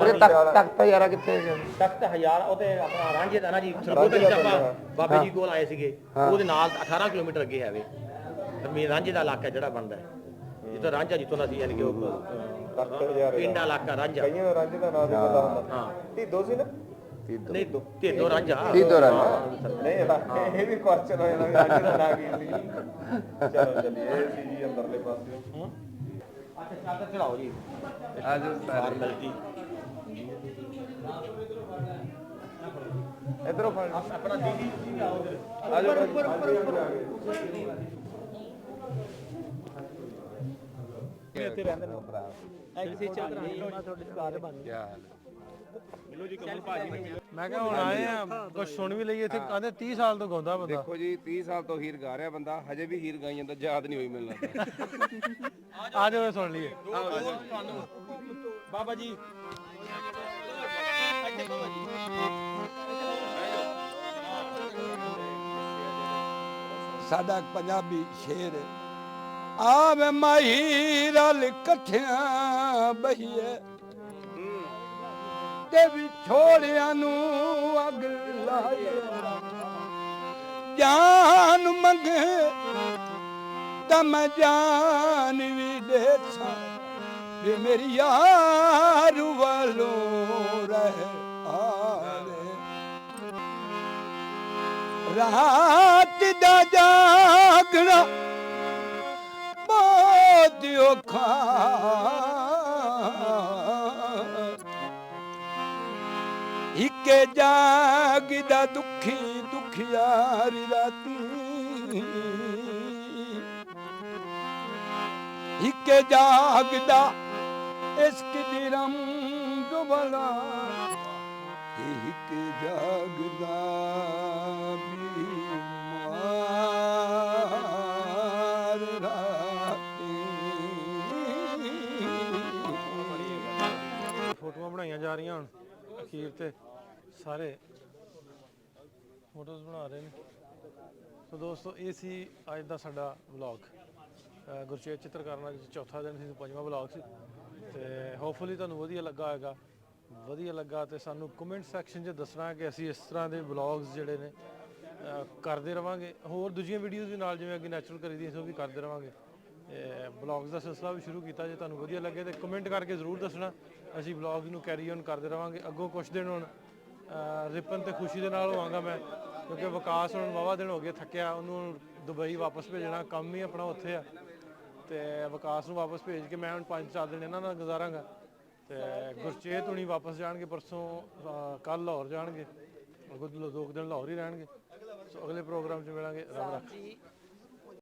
ਤਖਤ ਯਾਰਾ ਕਿੱਥੇ ਹੈ? ਤਖਤ ਹਜ਼ਾਰ ਉਹਦੇ ਆਪਣਾ ਰਾਂਝੇ ਦਾ ਨਾ ਜੀ, ਸਰਬੋਤਮ ਆਪਾਂ ਬਾਬੇ ਜੀ ਕੋਲ ਆਏ ਸੀਗੇ, ਉਹਦੇ ਨਾਲ 18 ਕਿਲੋਮੀਟਰ ਅੱਗੇ ਹੈ ਵੇ ਮੀਰ ਰਾਂਝੇ ਦਾ ਇਲਾਕਾ ਜਿਹੜਾ ਬਣਦਾ ਹੈ, ਜਿੱਥੇ ਰਾਂਝਾ ਜਿੱਥੋਂ ਦਾ ਸੀ, ਯਾਨੀ ਕਿ ਉਹ ਤਖਤ ਹਜ਼ਾਰ ਪਿੰਡ ਇਲਾਕਾ ਰਾਂਝਾ। ਕਈਆਂ ਨੂੰ ਰਾਂਝੇ ਦਾ ਨਾਮ ਵੀ ਪਤਾ ਹੁੰਦਾ। ਹਾਂ ਢੀਡੋ ਸੀ ਨਾ? ਨਹੀਂ ਢੇਡੋ ਰਾਂਝਾ ਨਹੀਂ ਇਹ ਵੀ ਕੁਐਸਚਨ ਹੋ ਜਾਣਾ ਵੀ ਰਾਂਝੇ ਦਾ ਨਾਮ ਕੀ ਸੀ। ਚਲੋ ਚੱਲੀਏ, ਇਹ ਸੀ ਜੀ ਅੰਦਰਲੇ ਪਾਸੇ। ਅੱਛਾ ਚਾਦਰ ਚੜਾਓ ਜੀ, ਆਜੋ ਫਾਰਮੈਲਿਟੀ। ਇਧਰੋਂ ਫੜ ਆਪਣਾ ਦੀਦੀ ਤੁਸੀਂ ਵੀ ਆਓ ਫਿਰ। ਆਜੋ ਇੱਥੇ ਰਹਿੰਦੇ ਨੇ ਐਸੇ ਚਾਹੀਏ ਮੈਂ ਤੁਹਾਡੇ ਘਰ ਬਣ ਗਿਆ। ਮੈਂ ਕਿਹਾ ਹੁਣ ਆਏ ਆ ਕੁਝ ਸੁਣ ਵੀ ਲਈਏ, ਇੱਥੇ ਕਹਿੰਦੇ 30 ਸਾਲ ਤੋਂ ਗਾਉਂਦਾ ਬੰਦਾ। ਦੇਖੋ ਜੀ 30 ਸਾਲ ਤੋਂ ਹੀਰ ਗਾ ਰਿਹਾ ਬੰਦਾ, ਹਜੇ ਵੀ ਹੀਰ ਗਾਈ ਜਾਂਦਾ, ਯਾਦ ਨਹੀਂ ਹੋਈ ਮੈਨੂੰ ਲੱਗਦਾ। ਆ ਜਾਓ ਸੁਣ ਲਈਏ। ਬਾਬਾ ਜੀ ਸਾਡਾ ਇੱਕ ਪੰਜਾਬੀ ਸ਼ੇਰ ਹੈ, ਆਵੇ ਮਾਈ ਰਲ ਇਕੱਠਿਆਂ ਬਹੀਏ ਤੇ ਵਿਛੋੜਿਆਂ ਨੂੰ ਅੱਗ ਲਾਏ, ਜਾਨ ਮੰਗੇ ਤਾਂ ਮੈਂ ਜਾਨ ਵੀ ਦੇ ਸਾਂ, ਵੇ ਮੇਰੀ ਯਾਰ ਵੱਲੋਂ ਰਹਿ ਆਵੇ। ਰਾਤ ਦਾ ਜਾਗਣਾ ਬਹੁਤ ਔਖਾ, ਇੱਕੇ ਜਾਗਦਾ ਦੁਖੀ ਦੁਖਿਆਰੀ ਰਾਤੀ, ਇੱਕੇ ਜਾਗਦਾ ਇਸ਼ਕ ਦੀ ਰੰਗ ਵਾਲਾ, ਇੱਕ ਜਾਗਦਾ ਬਿਮਾਰ ਰਾਤੀ। ਫੋਟੋਆਂ ਬਣਾਈਆਂ ਜਾ ਰਹੀਆਂ ਹੁਣ, ਅਖੀਰ ਤੇ ਸਾਰੇ ਫੋਟੋਜ਼ ਬਣਾ ਰਹੇ ਨੇ। ਸੋ ਦੋਸਤੋ ਇਹ ਸੀ ਅੱਜ ਦਾ ਸਾਡਾ ਵਲੌਗ, ਗੁਰਚੇਤ ਚਿੱਤਰਕਾਰਾਂ ਦਾ ਚੌਥਾ ਦਿਨ ਸੀ, ਪੰਜਵਾਂ ਵਲੌਗ ਸੀ, ਤੇ ਹੋਪਫੁਲੀ ਤੁਹਾਨੂੰ ਵਧੀਆ ਲੱਗਾ ਹੋਏਗਾ। ਵਧੀਆ ਲੱਗਾ ਤੇ ਸਾਨੂੰ ਕਮੈਂਟ ਸੈਕਸ਼ਨ 'ਚ ਦੱਸਣਾ ਕਿ ਅਸੀਂ ਇਸ ਤਰ੍ਹਾਂ ਦੇ ਵਲੌਗਸ ਜਿਹੜੇ ਨੇ ਕਰਦੇ ਰਵਾਂਗੇ। ਹੋਰ ਦੂਜੀਆਂ ਵੀਡੀਓਜ਼ ਵੀ ਨਾਲ ਜਿਵੇਂ ਅੱਗੇ ਨੈਚੁਰਲ ਕਰੀਦੀਆਂ ਸੀ ਉਹ ਵੀ ਕਰਦੇ ਰਵਾਂਗੇ। ਵਲੌਗਸ ਦਾ ਸਿਲਸਿਲਾ ਵੀ ਸ਼ੁਰੂ ਕੀਤਾ, ਜੇ ਤੁਹਾਨੂੰ ਵਧੀਆ ਲੱਗੇ ਤੇ ਕਮੈਂਟ ਕਰਕੇ ਜ਼ਰੂਰ ਦੱਸਣਾ। ਅਸੀਂ ਵਲੌਗ ਨੂੰ ਕੈਰੀ ਔਨ ਕਰਦੇ ਰਵਾਂਗੇ। ਅੱਗੋਂ ਕੁਛ ਦਿਨ ਹੁਣ ਰਿਪਨ ਤੇ ਖੁਸ਼ੀ ਦੇ ਨਾਲ ਹੋਵਾਂਗਾ ਮੈਂ, ਕਿਉਂਕਿ ਵਿਕਾਸ ਹੁਣ ਵਾਹਵਾ ਦਿਨ ਹੋ ਗਏ ਥੱਕਿਆ, ਉਹਨੂੰ ਦੁਬਈ ਵਾਪਸ ਭੇਜਣਾ, ਕੰਮ ਹੀ ਆਪਣਾ ਉੱਥੇ ਆ, ਤੇ ਵਿਕਾਸ ਨੂੰ ਵਾਪਸ ਭੇਜ ਕੇ ਮੈਂ ਹੁਣ 5-4 ਦਿਨ ਇਹਨਾਂ ਨਾਲ ਗੁਜ਼ਾਰਾਂਗਾ। ਤੇ ਗੁਰਚੇਤ ਹੁਣੀ ਵਾਪਸ ਜਾਣਗੇ ਪਰਸੋਂ, ਕੱਲ੍ਹ ਲਾਹੌਰ ਜਾਣਗੇ, 2 ਦਿਨ ਲਾਹੌਰ ਹੀ ਰਹਿਣਗੇ। ਸੋ ਅਗਲੇ ਪ੍ਰੋਗਰਾਮ 'ਚ ਮਿਲਾਂਗੇ। ਰੱਬ ਰੱਖ।